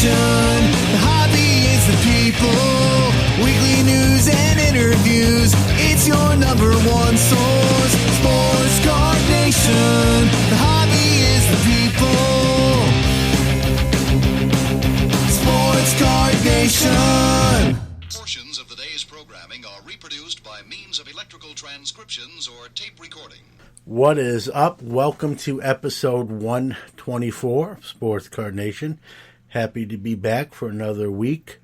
Nation. The hobby is the people. Weekly news and interviews. It's your number one source. Sports Card Nation. The hobby is the people. Sports Card Nation. Portions of the day's programming are reproduced by means of electrical transcriptions or tape recording. What is up? Welcome to episode 124 of Sports Card Nation. Happy to be back for another week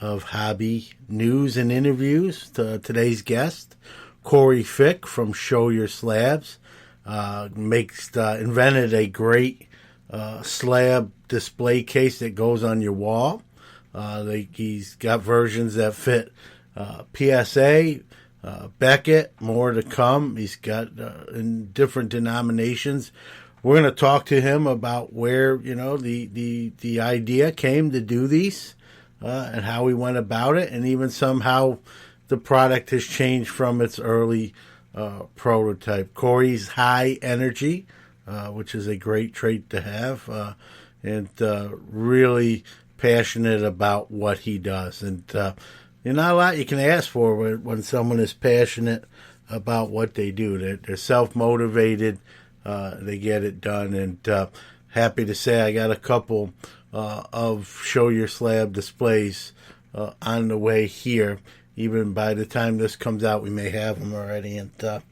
of hobby news and interviews. Today's guest, Corey Fick from Your Slabs, invented a great slab display case that goes on your wall. He's got versions that fit PSA, Beckett, more to come. He's got in different denominations. We're going to talk to him about where the idea came to do these and how he went about it, and even somehow the product has changed from its early prototype. Corey's high energy, which is a great trait to have, and really passionate about what he does. And there's not a lot you can ask for when someone is passionate about what they do. They're self-motivated. They get it done. And happy to say I got a couple of Your Slab displays on the way here. Even by the time this comes out, we may have them already. And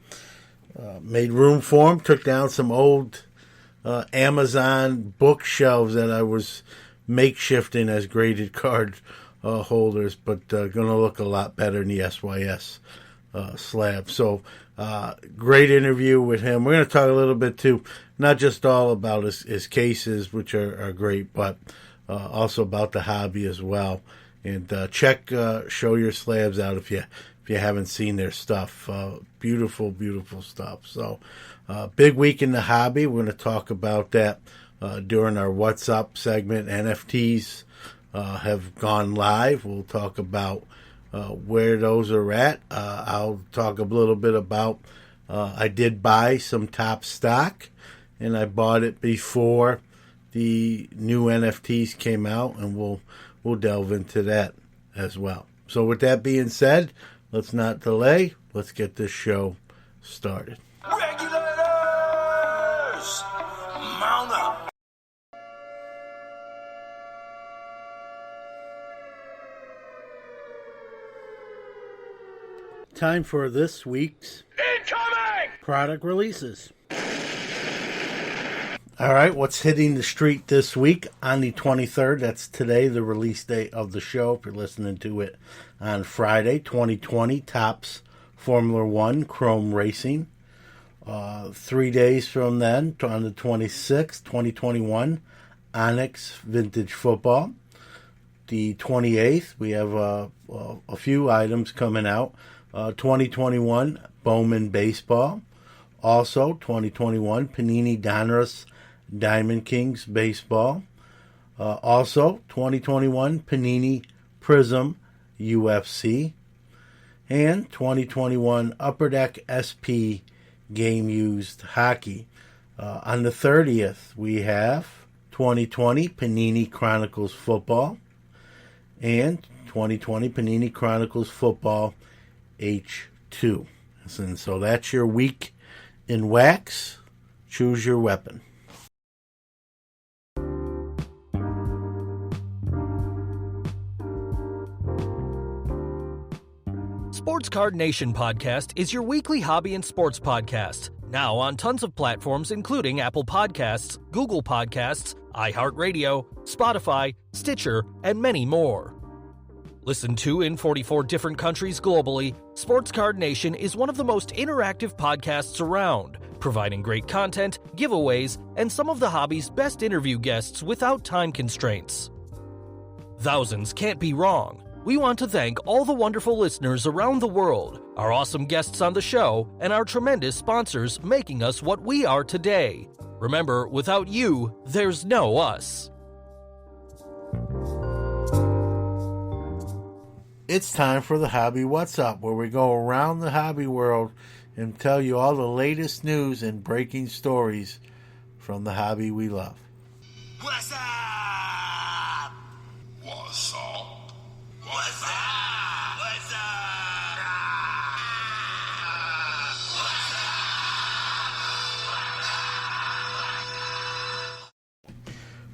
made room for them. Took down some old Amazon bookshelves that I was makeshifting as graded card holders, but going to look a lot better in the SYS slab. So great interview with him. We're going to talk a little bit too, not just all about his cases, which are great, but also about the hobby as well. And check Your Slabs out if you haven't seen their stuff. Beautiful, beautiful stuff. So big week in the hobby. We're going to talk about that during our What's Up segment. NFTs have gone live. We'll talk about where those are at. I'll talk a little bit about I did buy some top stock, and I bought it before the new NFTs came out, and we'll delve into that as well. So with that being said, let's not delay. Let's get this show started. Regulators, mount up. Time for this week's Incoming! product releases. All right, what's hitting the street this week on the 23rd? That's today, the release date of the show. If you're listening to it on Friday, 2020, Topps Formula One Chrome Racing. 3 days from then, on the 26th, 2021, Onyx Vintage Football. The 28th, we have a few items coming out. 2021 Bowman Baseball. Also, 2021 Panini Donruss Diamond Kings Baseball. Also, 2021 Panini Prism UFC. And 2021 Upper Deck SP Game Used Hockey. On the 30th, we have 2020 Panini Chronicles Football. And 2020 Panini Chronicles Football H2. And so that's your week in wax. Choose your weapon. Sports Card Nation podcast is your weekly hobby and sports podcast. Now on tons of platforms including Apple Podcasts, Google Podcasts, iHeartRadio, Spotify, Stitcher, and many more. Listened to in 44 different countries globally, Sports Card Nation is one of the most interactive podcasts around, providing great content, giveaways, and some of the hobby's best interview guests without time constraints. Thousands can't be wrong. We want to thank all the wonderful listeners around the world, our awesome guests on the show, and our tremendous sponsors making us what we are today. Remember, without you, there's no us. It's time for the Hobby What's Up, where we go around the hobby world and tell you all the latest news and breaking stories from the hobby we love. What's up? Saul? What's up? What's up?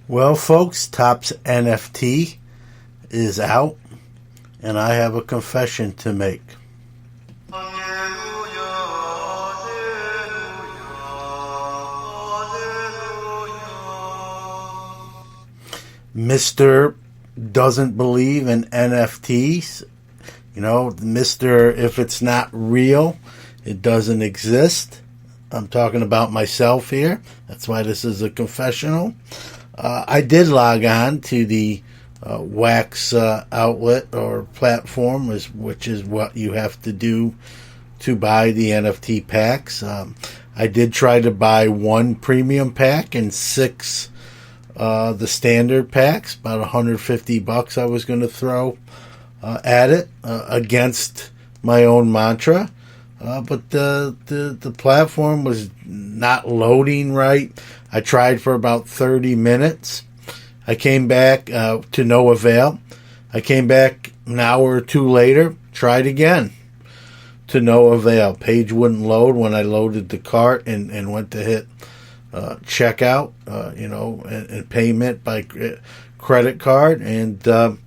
Well, folks, Topps NFT is out, and I have a confession to make. Mr. doesn't believe in NFTs. You know, Mr. if it's not real, it doesn't exist. I'm talking about myself here. That's why this is a confessional. I did log on to the Wax outlet or platform, which is what you have to do to buy the NFT packs. I did try to buy one premium pack and 6 the standard packs, about $150 I was going to throw at it against my own mantra. But the platform was not loading right. I tried for about 30 minutes. I came back to no avail. I came back an hour or two later, tried again to no avail. Page wouldn't load when I loaded the cart and went to hit checkout, and payment by credit card, and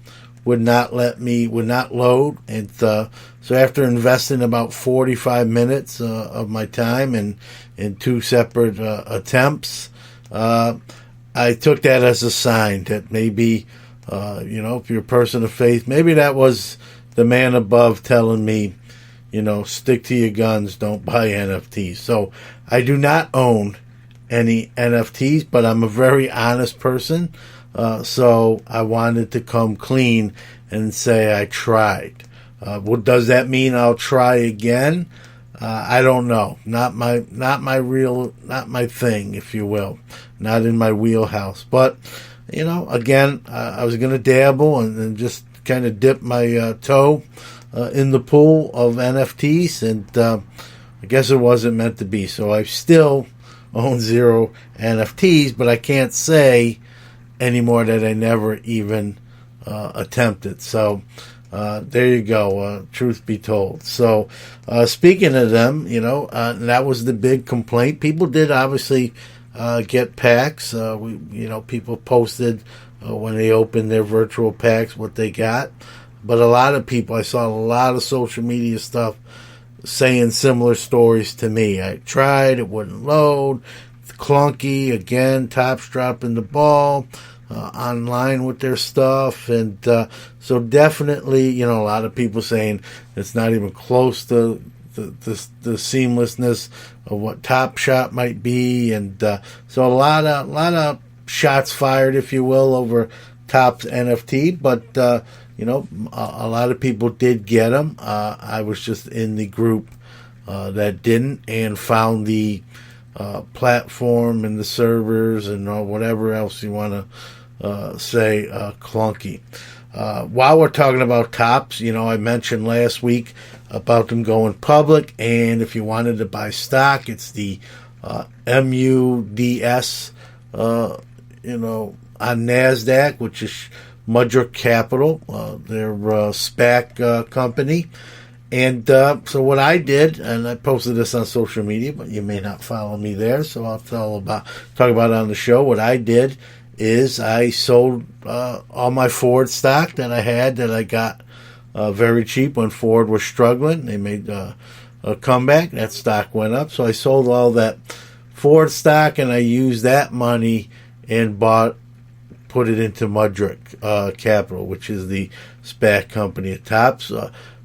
would not load. And so after investing about 45 minutes of my time in 2 separate attempts, I took that as a sign that maybe, if you're a person of faith, maybe that was the man above telling me, stick to your guns, don't buy NFTs. So I do not own any NFTs, but I'm a very honest person. So I wanted to come clean and say I tried. What does that mean? I'll try again? I don't know. Not my thing, if you will. Not in my wheelhouse. But, again, I was going to dabble and just kind of dip my toe in the pool of NFTs, and I guess it wasn't meant to be. So I still own 0 NFTs, but I can't say anymore that I never even attempted. So there you go, truth be told. So speaking of them, that was the big complaint. People did obviously get packs. People posted when they opened their virtual packs what they got. But a lot of people, I saw a lot of social media stuff saying similar stories to me. I tried, it wouldn't load, it's clunky, again, Topps dropping the ball online with their stuff, and so definitely, a lot of people saying it's not even close to the seamlessness of what Top Shot might be, and so a lot of shots fired, if you will, over Topps NFT, but a lot of people did get them. I was just in the group that didn't, and found the platform and the servers and whatever else you want to say clunky. While we're talking about Topps, I mentioned last week about them going public, and if you wanted to buy stock, it's the MUDS, on NASDAQ, which is Mudrick Capital, their SPAC company. And so what I did, and I posted this on social media, but you may not follow me there, so I'll talk about it on the show. What I did is I sold all my Ford stock that I had, that I got very cheap when Ford was struggling. They made a comeback. That stock went up, so I sold all that Ford stock, and I used that money and put it into Mudrick Capital, which is the SPAC company at Topps.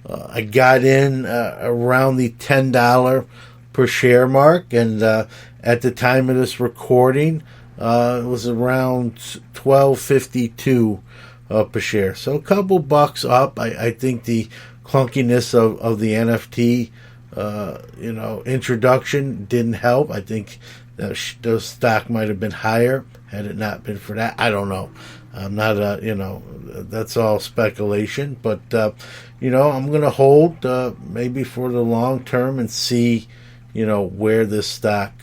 I got in around the $10 per share mark, and at the time of this recording, it was around $12.52 per share. So a couple bucks up. I think the clunkiness of the NFT, introduction didn't help. I think the stock might have been higher had it not been for that. I don't know. I'm not that's all speculation, but I'm going to hold maybe for the long term and see, where this stock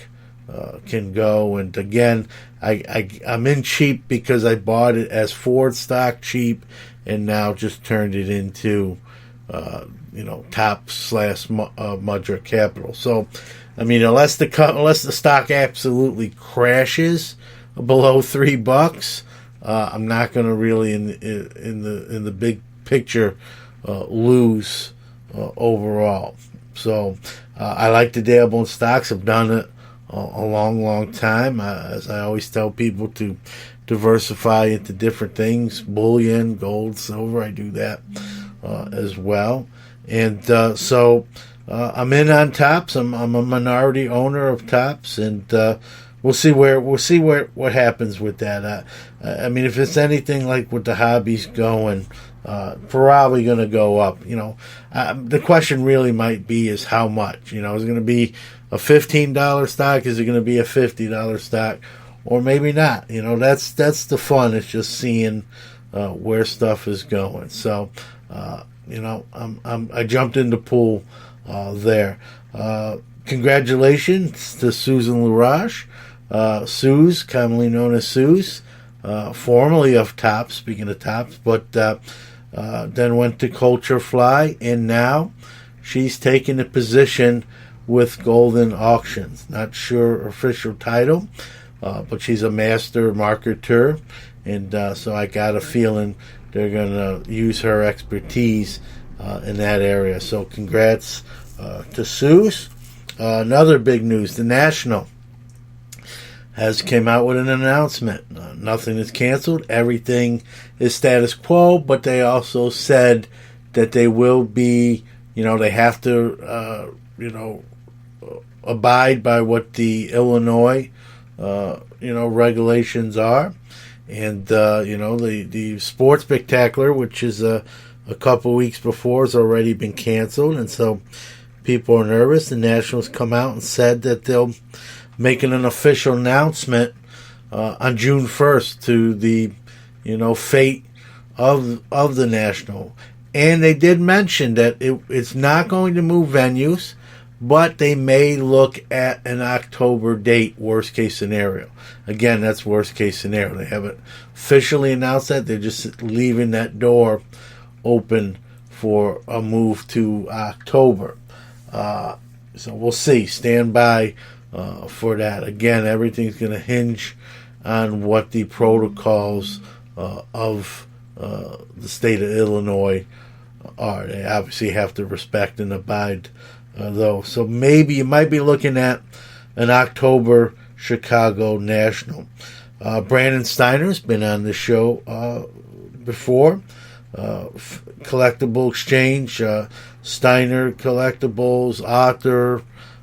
can go. And again, I'm in cheap because I bought it as Ford stock cheap, and now just turned it into Top/Mudrick Capital. So, I mean, unless the stock absolutely crashes below $3, I'm not going to really in the big picture lose overall. So I like to dabble in stocks. I've done it a long time. As I always tell people, to diversify into different things: bullion, gold, silver. I do that as well. And so I'm in on Tops. I'm a minority owner of Tops, and we'll see what happens with that. I mean, if it's anything like what the hobby's going, probably going to go up. The question really might be is how much. Is it going to be a $15 stock? Is it going to be a $50 stock? Or maybe not. That's the fun. It's just seeing where stuff is going. So, I jumped in the pool there. Congratulations to Susan LaRoche. Suze, commonly known as Suze, formerly of Tops, speaking of Tops, but then went to Culture Fly, and now she's taken a position with Golden Auctions. Not sure official title, but she's a master marketer, and so I got a feeling they're going to use her expertise in that area. So congrats to Suze. Another big news, the National has came out with an announcement. Nothing is canceled. Everything is status quo, but they also said that they will be, they have to, abide by what the Illinois, regulations are. And, the Sports Spectacular, which is a couple weeks before, has already been canceled. And so people are nervous. The Nationals come out and said that they'll making an official announcement on June 1st to the, fate of the National. And they did mention that it's not going to move venues, but they may look at an October date, worst case scenario. Again, that's worst case scenario. They haven't officially announced that. They're just leaving that door open for a move to October. So we'll see. Stand by for that. Again, everything's going to hinge on what the protocols of the state of Illinois are. They obviously have to respect and abide though. So maybe you might be looking at an October Chicago National. Brandon Steiner's been on the show before. Collectible Exchange, Steiner Collectibles, author,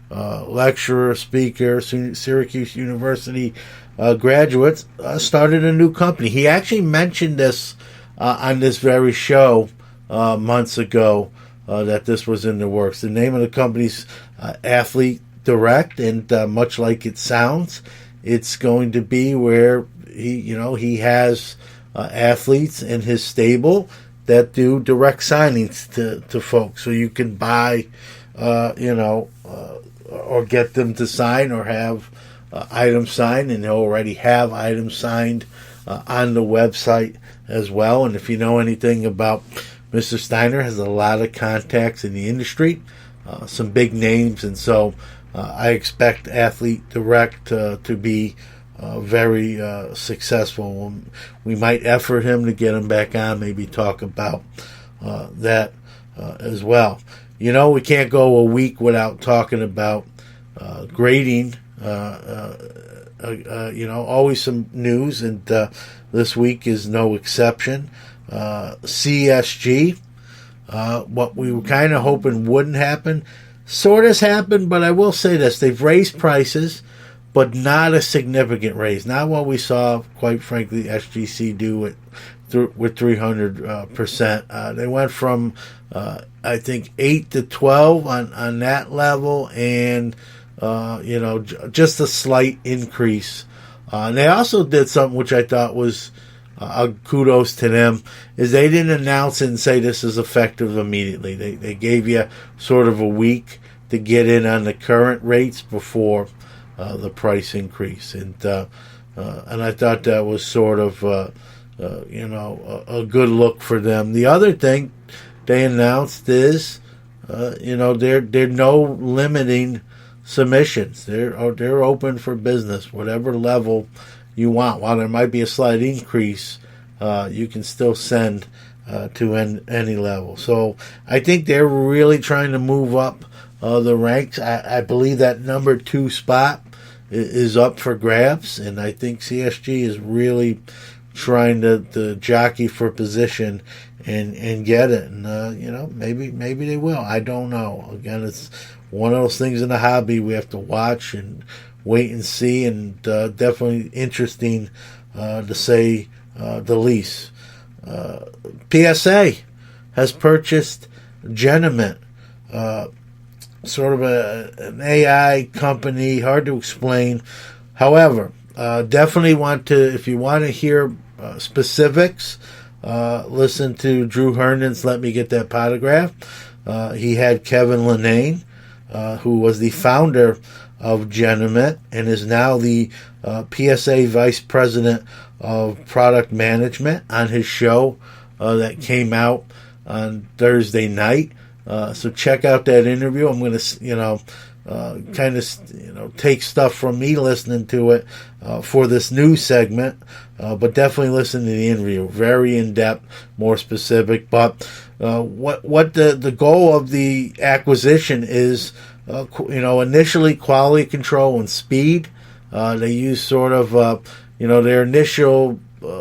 lecturer, speaker, Syracuse University graduate, started a new company. He actually mentioned this on this very show months ago, that this was in the works. The name of the company's Athlete Direct, and much like it sounds, it's going to be where he has athletes in his stable that do direct signings to folks, so you can buy, or get them to sign or have items signed, and they already have items signed on the website as well. And if you know anything about Mr. Steiner, has a lot of contacts in the industry, some big names, and so I expect Athlete Direct to be very successful. We might effort him to get him back on, maybe talk about that as well. We can't go a week without talking about grading. Always some news, and this week is no exception. CSG, what we were kind of hoping wouldn't happen, sort of happened, but I will say this: they've raised prices, but not a significant raise. Not what we saw, quite frankly, SGC do with 300%. They went from, I think, 8 to 12 on that level, and just a slight increase. And they also did something which I thought was kudos to them, is they didn't announce it and say this is effective immediately. They gave you sort of a week to get in on the current rates before the price increase, and I thought that was sort of a good look for them. The other thing they announced is they're no limiting submissions. They're open for business, whatever level you want. While there might be a slight increase, you can still send to any level. So I think they're really trying to move up the ranks. I believe that number 2 spot is up for grabs, and I think CSG is really trying to jockey for position and get it. And maybe they will. I don't know. Again, it's one of those things in the hobby we have to watch and wait and see, and definitely interesting to say the least. PSA has purchased Geniment, sort of an AI company, hard to explain. However, definitely if you want to hear specifics, listen to Drew Herndon's Let Me Get That Potograph. He had Kevin Linane, who was the founder of Geniment and is now the PSA Vice President of Product Management, on his show that came out on Thursday night. So check out that interview. I'm going to, take stuff from me listening to it for this new segment, but definitely listen to the interview. Very in depth, more specific. But what the goal of the acquisition is, initially quality control and speed. They use sort of, their initial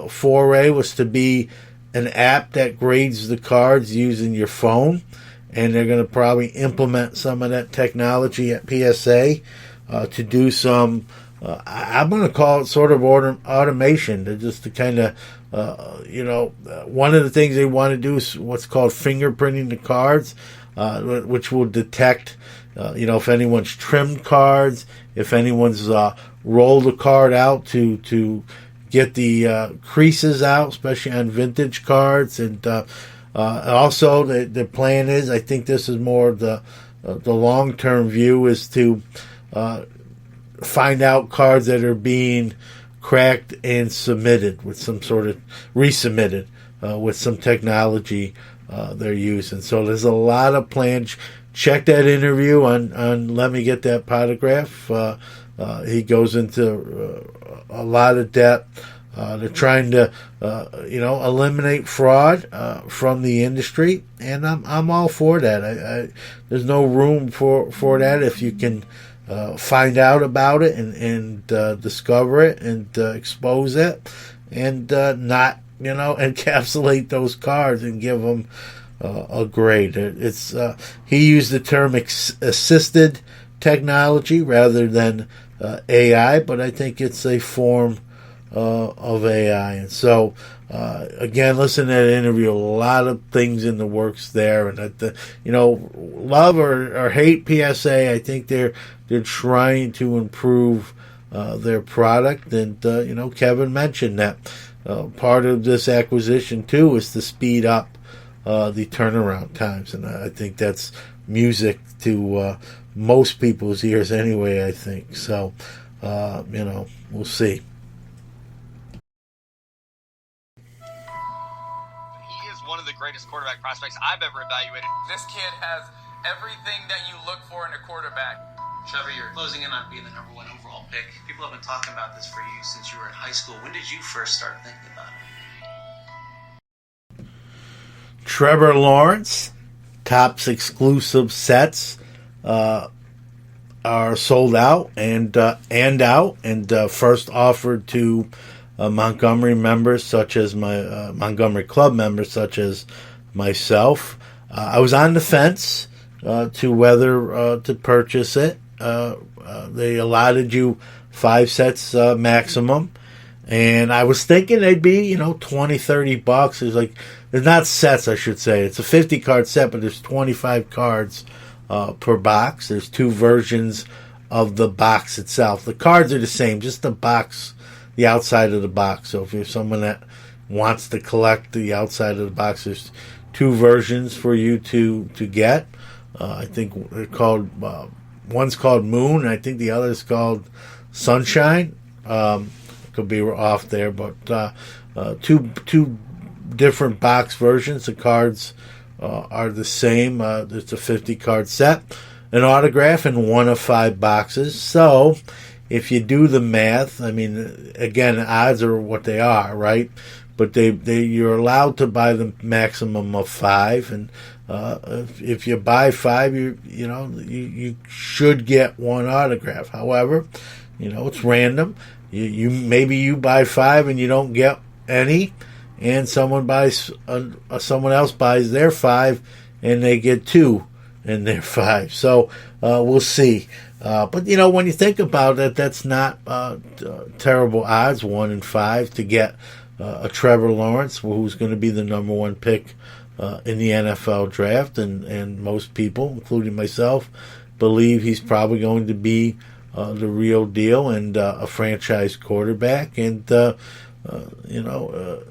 foray was to be an app that grades the cards using your phone. And they're going to probably implement some of that technology at PSA to do some, I'm going to call it sort of automation, to kind of, one of the things they want to do is what's called fingerprinting the cards, which will detect, if anyone's trimmed cards, if anyone's rolled a card out to get the creases out, especially on vintage cards, and also, the plan is, I think this is more the long-term view, is to find out cards that are being cracked and submitted with some sort of resubmitted with some technology they're using. So there's a lot of plans. Check that interview on Let Me Get That Potograph. He goes into a lot of depth. They're trying to, eliminate fraud from the industry, and I'm all for that. There's no room for that if you can find out about it and discover it and expose it, and not encapsulate those cards and give them a grade. It's he used the term assisted technology rather than AI, but I think it's a form of AI. And so, again, listen to that interview. A lot of things in the works there, and love or hate PSA, I think they're trying to improve their product. And Kevin mentioned that part of this acquisition too is to speed up the turnaround times, and I think that's music to most people's ears anyway. I think so. We'll see. One of the greatest quarterback prospects I've ever evaluated. This kid has everything that you look for in a quarterback. Trevor, you're closing in on being the number 1 overall pick. People have been talking about this for you since you were in high school. When did you first start thinking about it? Trevor Lawrence, Topps exclusive sets are sold out and first offered to Montgomery members, such as Montgomery Club members, such as myself. I was on the fence to whether to purchase it. They allotted you 5 sets maximum, and I was thinking they'd be $20-$30. There's not sets, I should say. It's a 50 card set, but there's 25 cards per box. There's 2 versions of the box itself. The cards are the same, just the box. The outside of the box. So if you're someone that wants to collect the outside of the box, there's 2 versions for you to get. I think they're called one's called Moon. I think the other's called Sunshine. Could be off there, but two different box versions. The cards are the same. It's a 50 card set, an autograph in one of 5 boxes. So if you do the math, I mean, again, odds are what they are, right? But you're allowed to buy the maximum of 5, and if you buy 5, you should get one autograph. However, it's random. You maybe you buy 5 and you don't get any, and someone else buys their 5 and they get 2 in their 5. So we'll see. But when you think about it, that's not terrible odds, 1 in 5 to get a Trevor Lawrence, who's going to be the number 1 pick in the NFL draft, and most people, including myself, believe he's probably going to be the real deal and a franchise quarterback, and it'll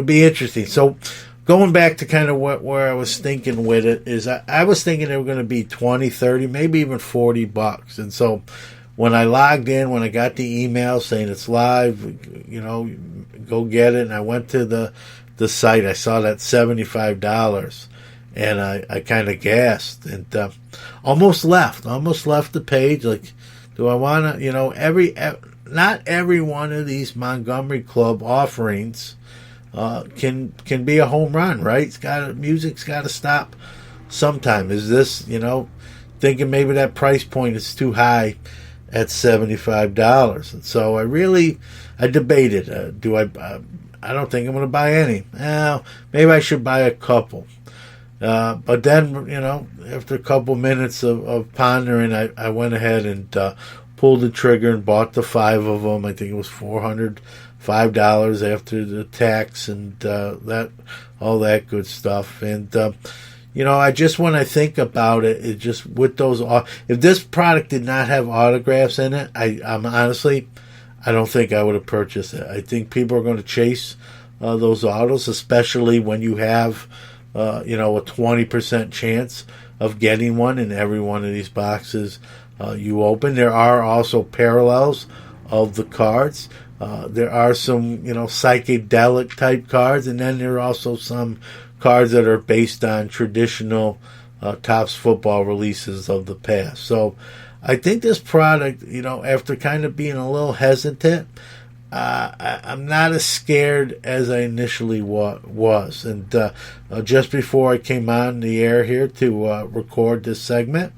be interesting. So going back to kind of where I was thinking with it is I was thinking they were going to be 20, 30, maybe even $40. And so when I logged in, when I got the email saying it's live, go get it, and I went to the site, I saw that $75. And I kind of gasped and almost left the page. Like, do I want to, not every one of these Montgomery Club offerings can be a home run, right? Music's got to stop sometime. Is this, thinking maybe that price point is too high at $75. And so I debated, I don't think I'm going to buy any. Well, maybe I should buy a couple. But then, after a couple minutes of pondering, I went ahead and pulled the trigger and bought the 5 of them. I think it was $405 after the tax and all that good stuff. And when I think about it, it just with those. If this product did not have autographs in it, I'm honestly, I don't think I would have purchased it. I think people are going to chase those autos, especially when you have a 20% chance of getting one in every one of these boxes you open. There are also parallels of the cards. There are some, psychedelic type cards, and then there are also some cards that are based on traditional Topps football releases of the past. So I think this product, after kind of being a little hesitant, I'm not as scared as I initially was. And just before I came on the air here to record this segment,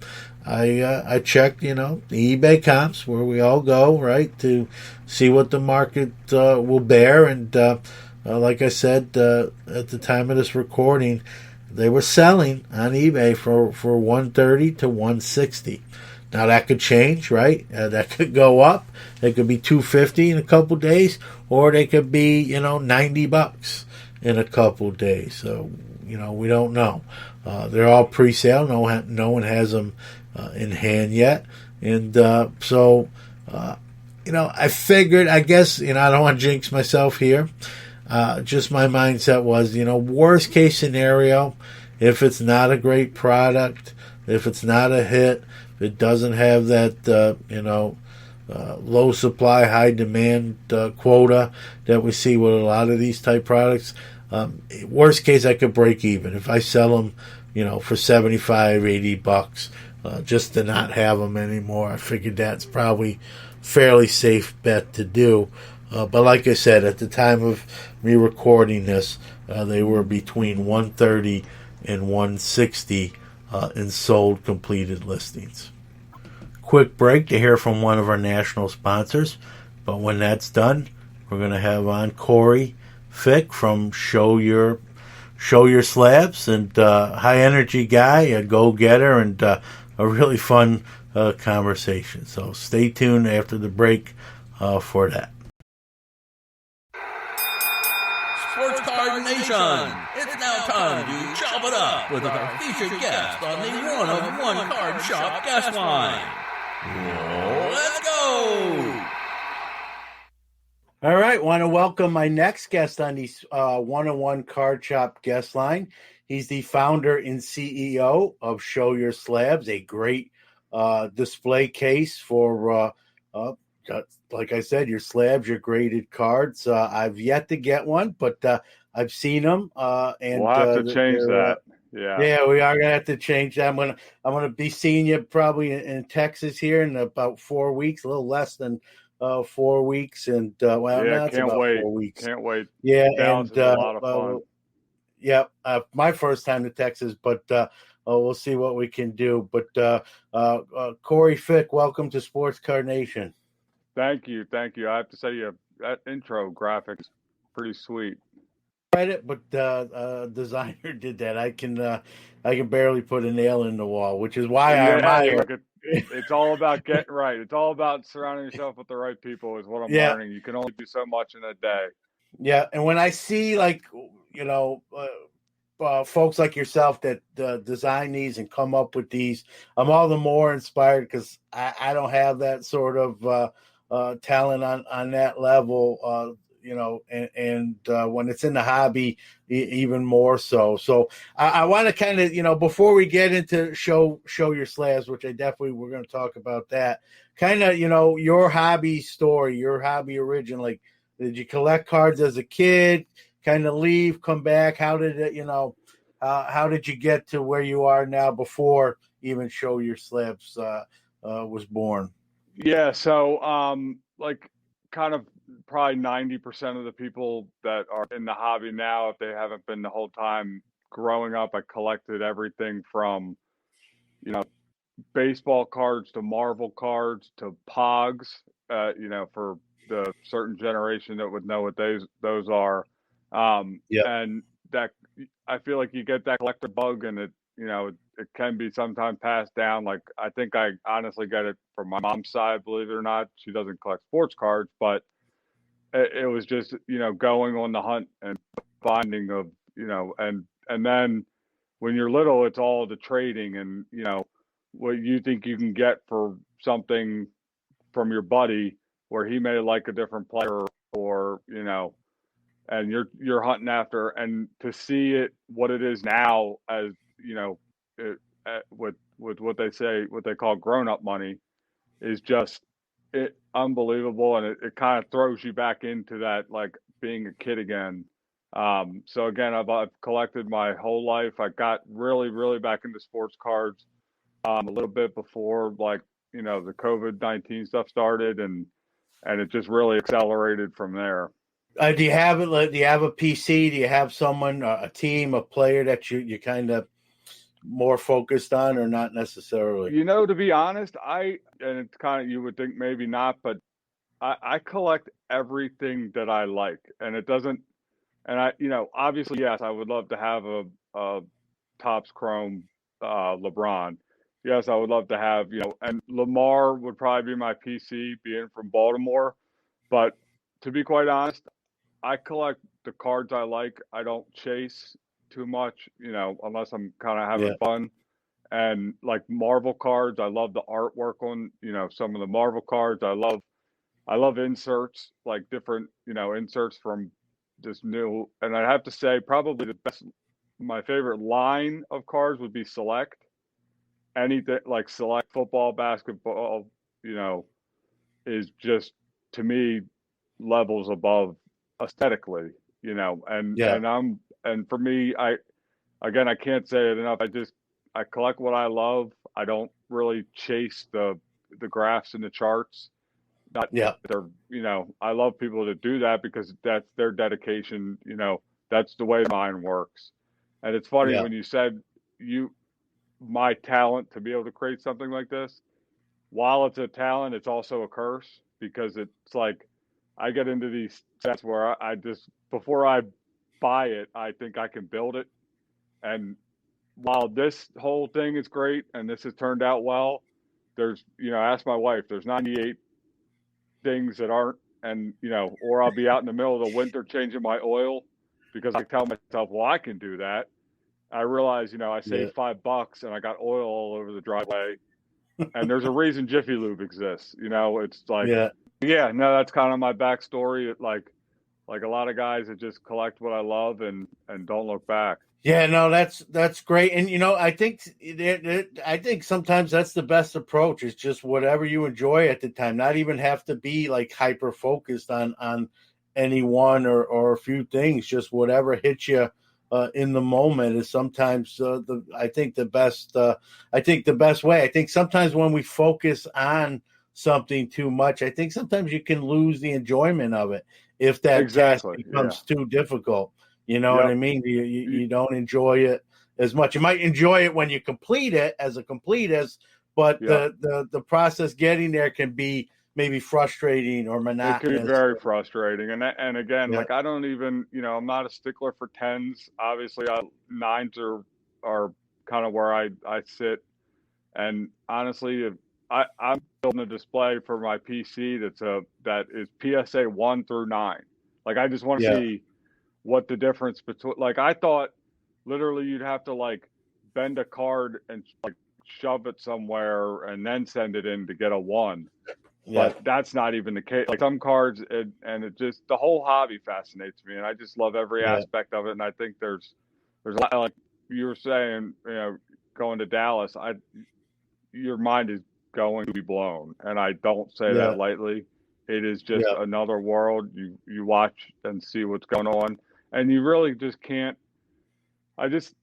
I checked, the eBay comps where we all go, right, to see what the market will bear. And like I said, at the time of this recording, they were selling on eBay for $130 to $160. Now that could change, right? That could go up. They could be $250 in a couple days, or they could be, $90 in a couple days. So, we don't know. They're all pre-sale. No one has them in hand yet. And so, I figured, I guess, I don't want to jinx myself here. Just my mindset was, worst case scenario, if it's not a great product, if it's not a hit, if it doesn't have that, low supply, high demand quota that we see with a lot of these type products, worst case, I could break even. If I sell them, for $75, $80, just to not have them anymore, I figured that's probably fairly safe bet to do. But like I said, at the time of me recording this, they were between $130 and $160 in sold completed listings. Quick break to hear from one of our national sponsors. But when that's done, we're going to have on Corey Fick from Show Your Slabs, and high energy guy, a go-getter, and a really fun conversation. So stay tuned after the break for that. Sports Card Nation, it's now time to chop it up with our featured guest on the one-of-one card shop guest line. Let's go! All right, want to welcome my next guest on the one-on-one card shop guest line. He's the founder and CEO of Show Your Slabs, a great display case for, like I said, your slabs, your graded cards. I've yet to get one, but I've seen them. And we'll have to change that. Yeah, we are gonna have to change that. I'm gonna be seeing you probably in Texas here in about 4 weeks, a little less than 4 weeks, and now it's can't about wait. 4 weeks. Can't wait. Yeah, Dallas and is a lot of fun. yeah, my first time to Texas, but we'll see what we can do. But Corey Fick, welcome to Sports Card Nation. Thank you. I have to say, that intro graphic is pretty sweet. Credit, but designer did that. I can barely put a nail in the wall, which is why I admire. Look, it's all about getting right. It's all about surrounding yourself with the right people. Is what I'm learning. You can only do so much in a day. Yeah, and when I see folks like yourself that design these and come up with these, I'm all the more inspired because I don't have that sort of talent on that level. And when it's in the hobby, even more so. So I want to kind of, before we get into show your slabs, which we're going to talk about that, kind of, your hobby story, your hobby origin. Like, did you collect cards as a kid, kind of leave, come back? How did it, how did you get to where you are now before even Show Your Slabs was born? Yeah. So, kind of probably 90% of the people that are in the hobby now, if they haven't been the whole time growing up, I collected everything from, baseball cards to Marvel cards to Pogs, for the certain generation that would know what those are. And that, I feel like you get that collector bug, and it can be sometimes passed down. Like, I think I honestly get it from my mom's side, believe it or not. She doesn't collect sports cards, but it was just, going on the hunt and finding of, and then when you're little, it's all the trading and, what you think you can get for something from your buddy where he may like a different player, or, and you're hunting after, and to see it, what it is now, as, with what they call grown up money, is just unbelievable. And it kind of throws you back into that, like, being a kid again. So again, I've collected my whole life. I got really, really back into sports cards a little bit before, like, the COVID-19 stuff started, and it just really accelerated from there. Do you have it? Do you have a PC? Do you have someone, a team, a player that you kind of more focused on, or not necessarily? To be honest, and it's kind of, you would think maybe not, but I collect everything that I like, and it doesn't. And obviously, yes, I would love to have a Topps Chrome LeBron. Yes, I would love to have, and Lamar would probably be my PC, being from Baltimore. But to be quite honest, I collect the cards I like. I don't chase too much, unless I'm kind of having fun. And like Marvel cards, I love the artwork on, some of the Marvel cards. I love inserts, like different, inserts from this new. And I have to say, probably my favorite line of cards would be Select. Anything like Select football, basketball, is just, to me, levels above aesthetically, and for me, I can't say it enough. I collect what I love. I don't really chase the graphs and the charts. They're, I love people that do that because that's their dedication. That's the way mine works. And it's funny when you said my talent to be able to create something like this, while it's a talent, it's also a curse, because it's like, I get into these sets where I just, before I buy it, I think I can build it. And while this whole thing is great and this has turned out well, there's, ask my wife, there's 98 things that aren't, and, or I'll be out in the middle of the winter changing my oil because I tell myself, well, I can do that. I realize, I saved $5 and I got oil all over the driveway. And there's a reason Jiffy Lube exists. It's like, no, that's kind of my backstory. Like, Like a lot of guys that just collect what I love and don't look back. Yeah, no, that's great, and I think sometimes that's the best approach. Is just whatever you enjoy at the time, not even have to be like hyper focused on any one or a few things. Just whatever hits you in the moment is sometimes I think the best. I think the best way. I think sometimes when we focus on something too much, I think sometimes you can lose the enjoyment of it if that task Exactly. becomes Yeah. too difficult. You know what Yep. I mean? You don't enjoy it as much. You might enjoy it when you complete it as a completist, but Yep. the process getting there can be maybe frustrating or It can be monotonous. very frustrating. And again, Yeah, like I don't even, I'm not a stickler for tens. Obviously, nines are kind of where I sit. And honestly, if I'm building a display for my PC that is PSA 1 through 9. Like I just want to yeah, see what the difference between, like I thought literally you'd have to like bend a card and like shove it somewhere and then send it in to get a 1. yeah, But that's not even the case. Like some cards, and it just, the whole hobby fascinates me, and I just love every yeah, aspect of it. And I think there's a lot, like you were saying, going to Dallas, your mind is going to be blown, and I don't say yeah, that lightly. It is just yeah, another world. You watch and see what's going on, and you really just can't. I just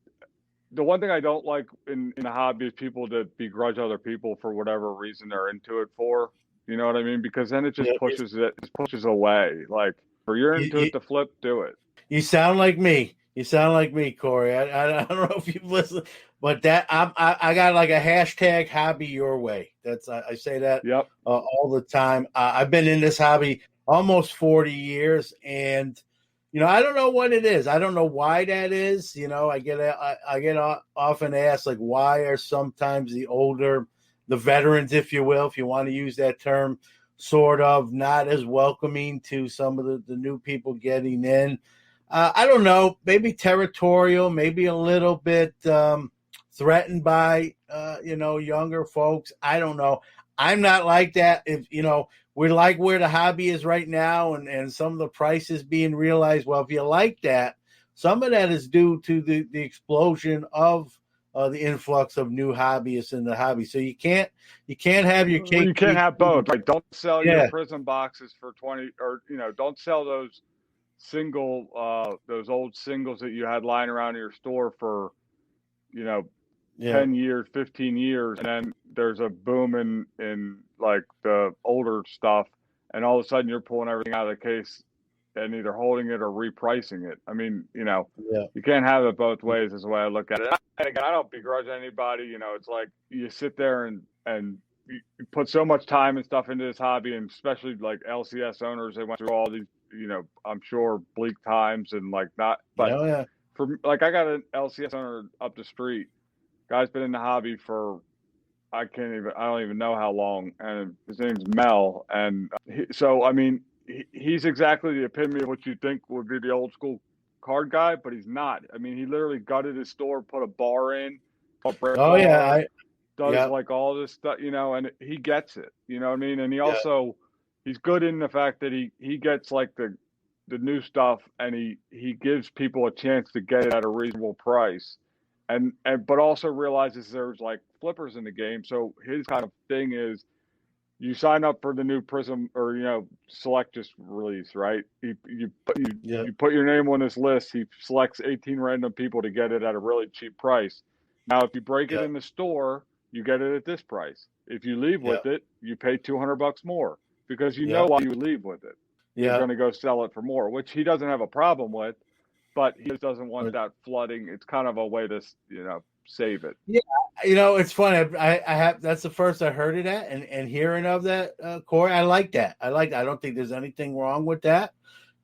The one thing I don't like in the hobby is people that begrudge other people for whatever reason they're into it for. You know what I mean? Because then it yeah. just pushes away. Like, or you're You, into you, it to flip, do it. you sound like me. You sound like me, Corey. I don't know if you've listened, but I got like a hashtag hobby your way. I say that Yep. all the time. I've been in this hobby almost 40 years, and I don't know what it is. I don't know why that is. I get often asked like, why are sometimes the veterans, if you will, if you want to use that term, sort of not as welcoming to some of the new people getting in. I don't know, maybe territorial, maybe a little bit threatened by younger folks. I don't know. I'm not like that. If we're like where the hobby is right now, and some of the prices being realized. Well, if you like that, some of that is due to the explosion of the influx of new hobbyists in the hobby. So you can't have your Well, you cake can't and have eat it. both. Right? Don't sell your Yeah, prison boxes for 20, or don't sell those old singles that you had lying around in your store for you know yeah, 10 years, 15 years, and then there's a boom in like the older stuff, and all of a sudden you're pulling everything out of the case and either holding it or repricing it. I mean, yeah, you can't have it both ways is the way I look at it. And again, I don't begrudge anybody. It's like you sit there and you put so much time and stuff into this hobby, and especially like LCS owners, they went through all these, I'm sure bleak times and like not, but yeah, yeah. for like I got an LCS owner up the street. Guy's been in the hobby for I don't even know how long, and his name's Mel. And so I mean, he's exactly the epitome of what you think would be the old school card guy, but he's not. I mean, he literally gutted his store, put a bar in, a brick Oh yeah, bar, does yeah, like all this stuff, and he gets it. You know what I mean? And yeah, he's good in the fact that he gets like the new stuff, and he gives people a chance to get it at a reasonable price. And but also realizes there's like flippers in the game. So his kind of thing is you sign up for the new Prism or Select just release, right? yeah, You put your name on this list. He selects 18 random people to get it at a really cheap price. Now, if you break it yeah, in the store, you get it at this price. If you leave yeah, with it, you pay $200 more because you know yeah, why you leave with it. You're yeah. going to go sell it for more, which he doesn't have a problem with, but he just doesn't want that flooding. It's kind of a way to, save it. Yeah, it's funny. I have that's the first I heard of that, and hearing of that, Corey. I like that. I don't think there's anything wrong with that.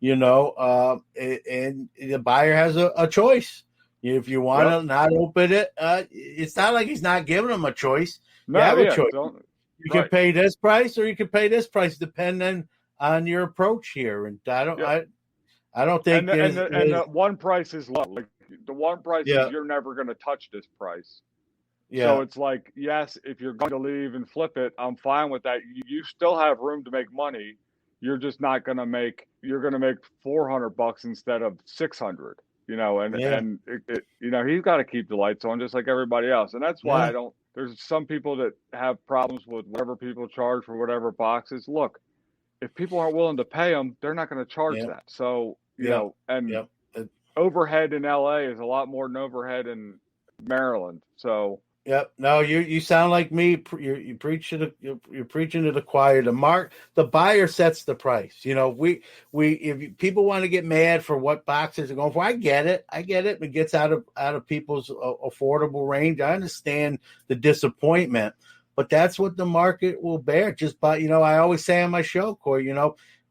And the buyer has a choice. If you want Yep. to not open it, it's not like he's not giving them a choice. You No, have a yeah, choice. don't. You can Right. pay this price, or you can pay this price, depending on your approach here. And Yep. I don't think And the one price is low. Like the one price is yeah, you're never going to touch this price. So yeah, it's like, yes, if you're going to leave and flip it, I'm fine with that. You still have room to make money. you're just not going to make, you're going to make $400 instead of 600, and he's got to keep the lights on just like everybody else. And that's why there's some people that have problems with whatever people charge for whatever boxes. Look, if people aren't willing to pay them, they're not going to charge that. So, overhead in LA is a lot more than overhead in Maryland. So, yep. No, you sound like me. You're preaching. You're preaching to the choir. The buyer sets the price. If people want to get mad for what boxes are going for, I get it. It gets out of people's affordable range. I understand the disappointment, but that's what the market will bear. Just buy. I always say on my show, Corey.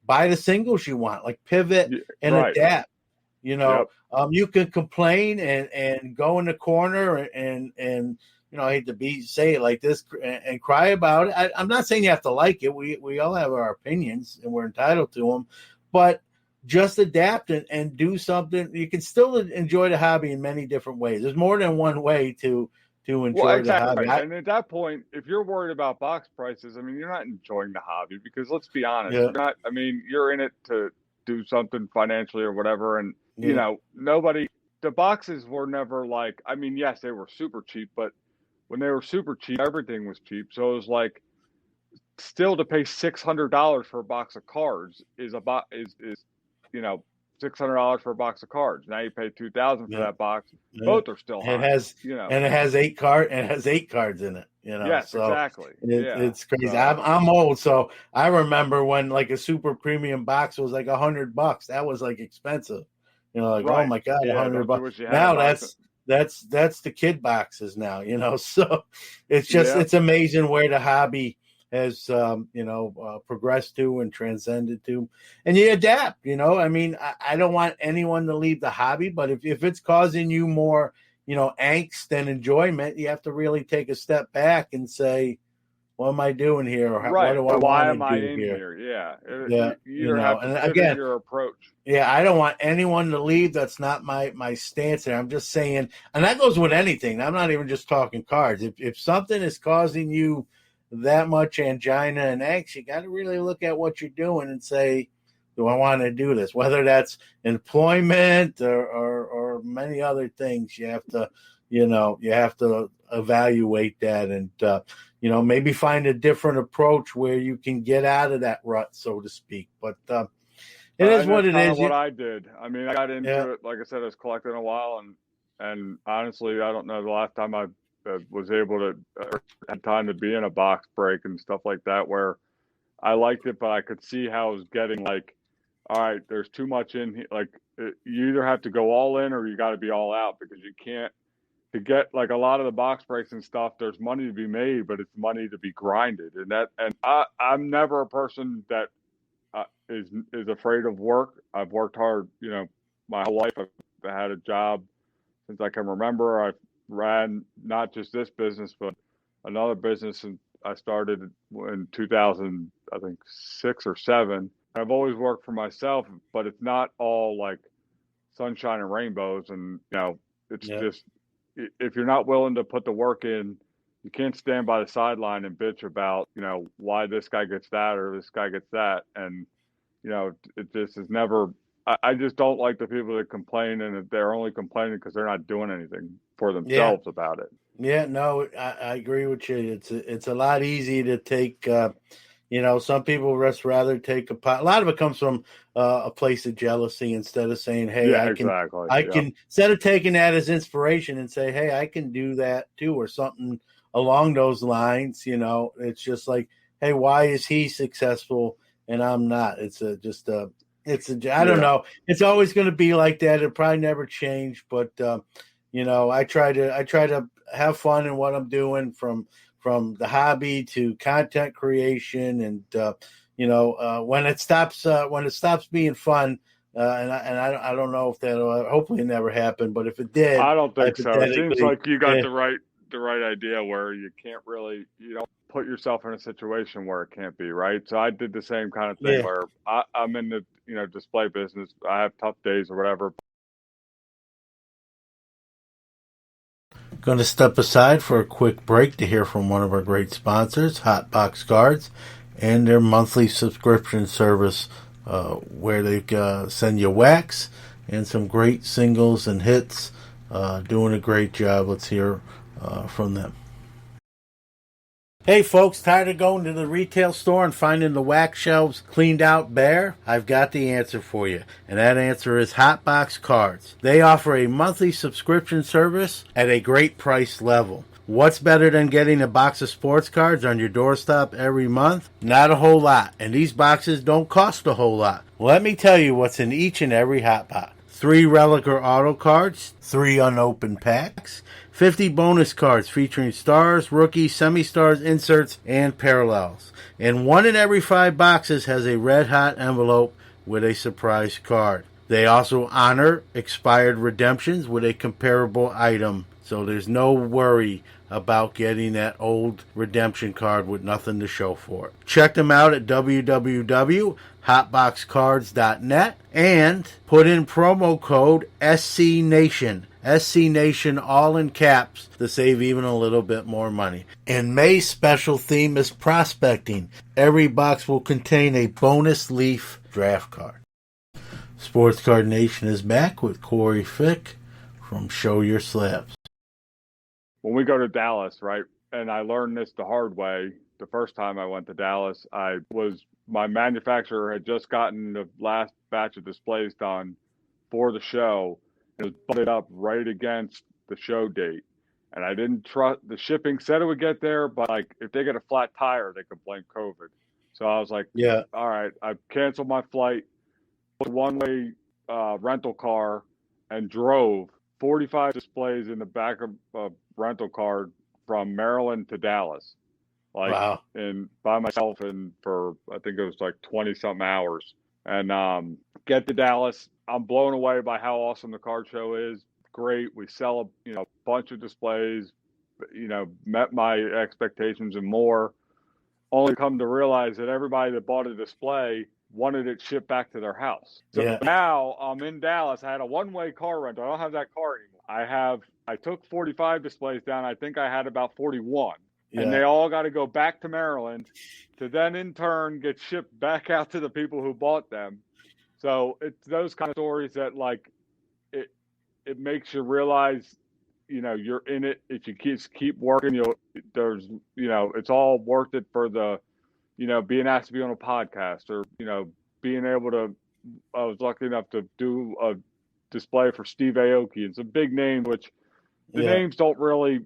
Buy the singles you want, like pivot and adapt. You can complain and go in the corner and I hate to say it like this and cry about it. I'm not saying you have to like it. We all have our opinions and we're entitled to them, but just adapt and do something. You can still enjoy the hobby in many different ways. There's more than one way to enjoy the hobby. And at that point, if you're worried about box prices, you're not enjoying the hobby, because let's be honest, you're in it to do something financially or whatever. And, the boxes were never like, yes, they were super cheap, but when they were super cheap, everything was cheap. So it was like, still to pay $600 for a box of cards is $600 for a box of cards. Now you pay $2,000 for that box. Both are still high. And it has 8 cards in it. Yes, so exactly. It's crazy. So, I'm old, so I remember when like a super premium box was like $100. That was like expensive. Oh my God, $100. Now that's the kid boxes now. So it's just it's amazing where the hobby has progressed to and transcended to, and you adapt. I don't want anyone to leave the hobby, but if it's causing you more angst and enjoyment, you have to really take a step back and say, what am I doing here? Or why am I in here? Yeah. You have to pivot your approach. Yeah, I don't want anyone to leave. That's not my stance there. I'm just saying, and that goes with anything. I'm not even just talking cards. If something is causing you that much angina and angst, you got to really look at what you're doing and say, do I want to do this? Whether that's employment or many other things, you have to evaluate that and maybe find a different approach where you can get out of that rut, so to speak. But it is what it is. What I did. I got into it. Like I said, I was collecting a while, and honestly, I don't know the last time I was able to had time to be in a box break and stuff like that, where I liked it, but I could see how it was getting like, all right, there's too much in here. Like you either have to go all in or you got to be all out, because you can't. To get like a lot of the box breaks and stuff, there's money to be made, but it's money to be grinded. And I'm never a person that is afraid of work. I've worked hard, my whole life. I've had a job since I can remember. I've ran not just this business, but another business, and I started in 2000, I think 6 or 7. I've always worked for myself, but it's not all like sunshine and rainbows. And it's just, if you're not willing to put the work in, you can't stand by the sideline and bitch about, why this guy gets that or this guy gets that. And, it just is never, I just don't like the people that complain, and they're only complaining because they're not doing anything for themselves about it. Yeah, no, I agree with you. It's a lot easier to take, some people just rather take a lot of it comes from a place of jealousy, instead of saying, hey, I can, instead of taking that as inspiration and say, hey, I can do that too, or something along those lines. It's just like, hey, why is he successful and I'm not? I don't know. It's always going to be like that. It'll probably never change, but I try to have fun in what I'm doing, from the hobby to content creation, and when it stops being fun, and I don't know if that'll hopefully never happen, but if it did, I don't think so. It seems like you got the right idea, where you can't really, you don't put yourself in a situation where it can't be right. So I did the same kind of thing where I'm in the display business. I have tough days or whatever. Going to step aside for a quick break to hear from one of our great sponsors, Hot Box Cards. and their monthly subscription service where they send you wax and some great singles and hits. Doing a great job. Let's hear from them. Hey folks, tired of going to the retail store and finding the wax shelves cleaned out bare? I've got the answer for you, and that answer is Hotbox Cards. They offer a monthly subscription service at a great price level. What's better than getting a box of sports cards on your doorstep every month? Not a whole lot, and these boxes don't cost a whole lot. Let me tell you what's in each and every hot box. 3 relic or auto cards, 3 unopened packs, 50 bonus cards featuring stars, rookies, semi-stars, inserts, and parallels. And 1 in every 5 boxes has a red-hot envelope with a surprise card. They also honor expired redemptions with a comparable item, so there's no worry about getting that old redemption card with nothing to show for it. Check them out at www.hotboxcards.net and put in promo code SCNation. SCNation all in caps to save even a little bit more money. And May's special theme is prospecting. Every box will contain a bonus leaf draft card. Sports Card Nation is back with Corey Fick from Your Slabs. When we go to Dallas, right, and I learned this the hard way the first time I went to Dallas, my manufacturer had just gotten the last batch of displays done for the show. It was butted up right against the show date. And I didn't trust the shipping, said it would get there, but like if they get a flat tire, they could blame COVID. So I was like, yeah, all right, I canceled my flight, booked a one-way rental car, and drove 45 displays in the back of a rental car from Maryland to Dallas. Like, wow. And by myself, and for I think it was like 20 something hours. And get to Dallas. I'm blown away by how awesome the card show is. Great. We sell a bunch of displays, met my expectations and more. Only come to realize that everybody that bought a display wanted it shipped back to their house. So now I'm in Dallas. I had a one-way car rental. I don't have that car anymore. I took 45 displays down. I think I had about 41. Yeah. And they all got to go back to Maryland to then in turn get shipped back out to the people who bought them. So it's those kind of stories that like it makes you realize, you're in it. If you keep working, it's all worth it for the, being asked to be on a podcast or, being able to, I was lucky enough to do a display for Steve Aoki and some big names, which the names don't really,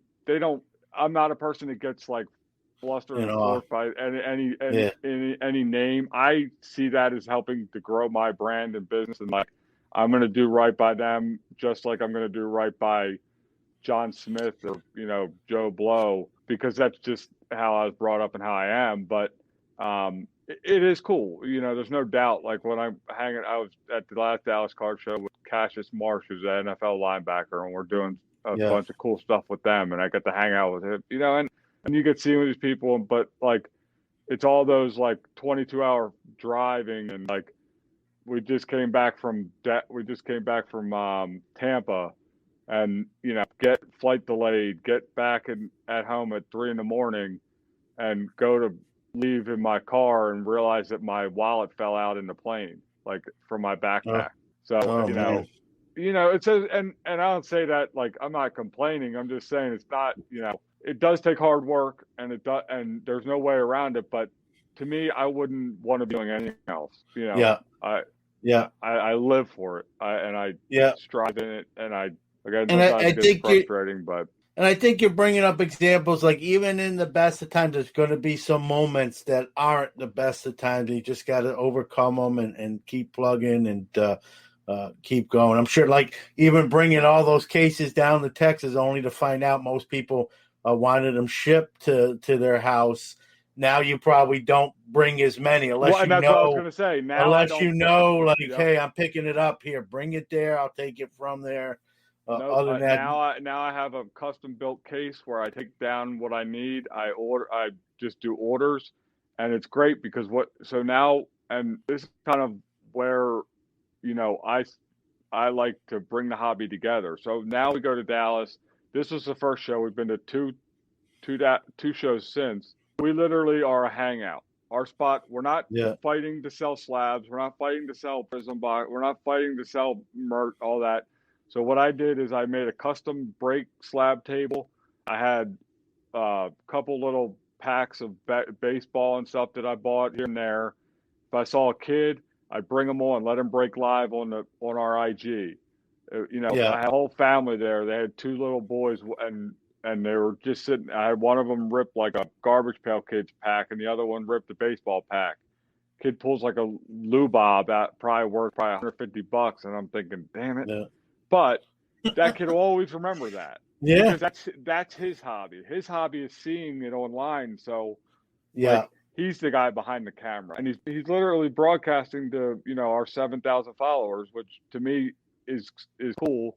I'm not a person that gets like flustered and forced by any name. I see that as helping to grow my brand and business, and like I'm going to do right by them, just like I'm going to do right by John Smith or Joe Blow, because that's just how I was brought up and how I am. But it is cool. There's no doubt. Like when I was at the last Dallas Card Show with Cassius Marsh, who's an NFL linebacker, and we're doing a bunch of cool stuff with them, and I get to hang out with him, and you get to see these people, but like it's all those like 22-hour driving, and like we just came back from Tampa, and get flight delayed, get back at home at 3 a.m, and go to leave in my car and realize that my wallet fell out in the plane, like from my backpack. It says, and I don't say that like I'm not complaining. I'm just saying it's not, it does take hard work, and and there's no way around it. But to me, I wouldn't want to be doing anything else. I live for it. I strive in it, and I think it's frustrating, but. And I think you're bringing up examples, like even in the best of times, there's going to be some moments that aren't the best of times. You just got to overcome them and keep plugging and keep going. I'm sure, like even bringing all those cases down to Texas, only to find out most people wanted them shipped to their house. Now you probably don't bring as many unless that's what I was going to say. Now hey, I'm picking it up here. Bring it there. I'll take it from there. Other than that, now I have a custom built case where I take down what I need. I just do orders, and it's great because now, and this is kind of where, I like to bring the hobby together. So now we go to Dallas. This was the first show. We've been to two shows since. We literally are a hangout. our spot. We're not Yeah. fighting to sell slabs. We're not fighting to sell prison box. We're not fighting to sell merch, all that. So what I did is I made a custom break slab table. I had a couple little packs of baseball and stuff that I bought here and there. If I saw a kid, I'd bring them on, let them break live on our IG. Yeah. I had a whole family there. They had two little boys, and they were just sitting. I had one of them rip like a Garbage Pail Kids pack, and the other one ripped a baseball pack. Kid pulls like a lubob out, probably worth $150, and I'm thinking, damn it. Yeah. But that kid will always remember that. Yeah. Because that's his hobby. His hobby is seeing it online. So Yeah. he's the guy behind the camera, and he's literally broadcasting to our 7,000 followers, which to me is cool.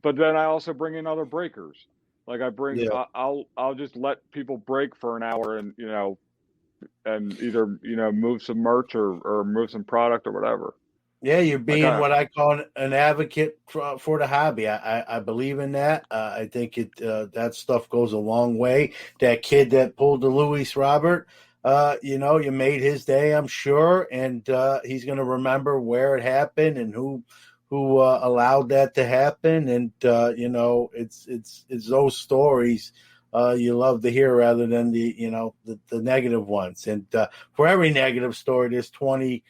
But then I also bring in other breakers. Like I'll just let people break for an hour, and and either move some merch or move some product or whatever. Yeah, you're being what I call an advocate for the hobby. I believe in that. I think that stuff goes a long way. That kid that pulled the Luis Robert, you made his day, I'm sure, and he's going to remember where it happened and who allowed that to happen. And it's those stories you love to hear rather than the negative ones. And for every negative story, there's 20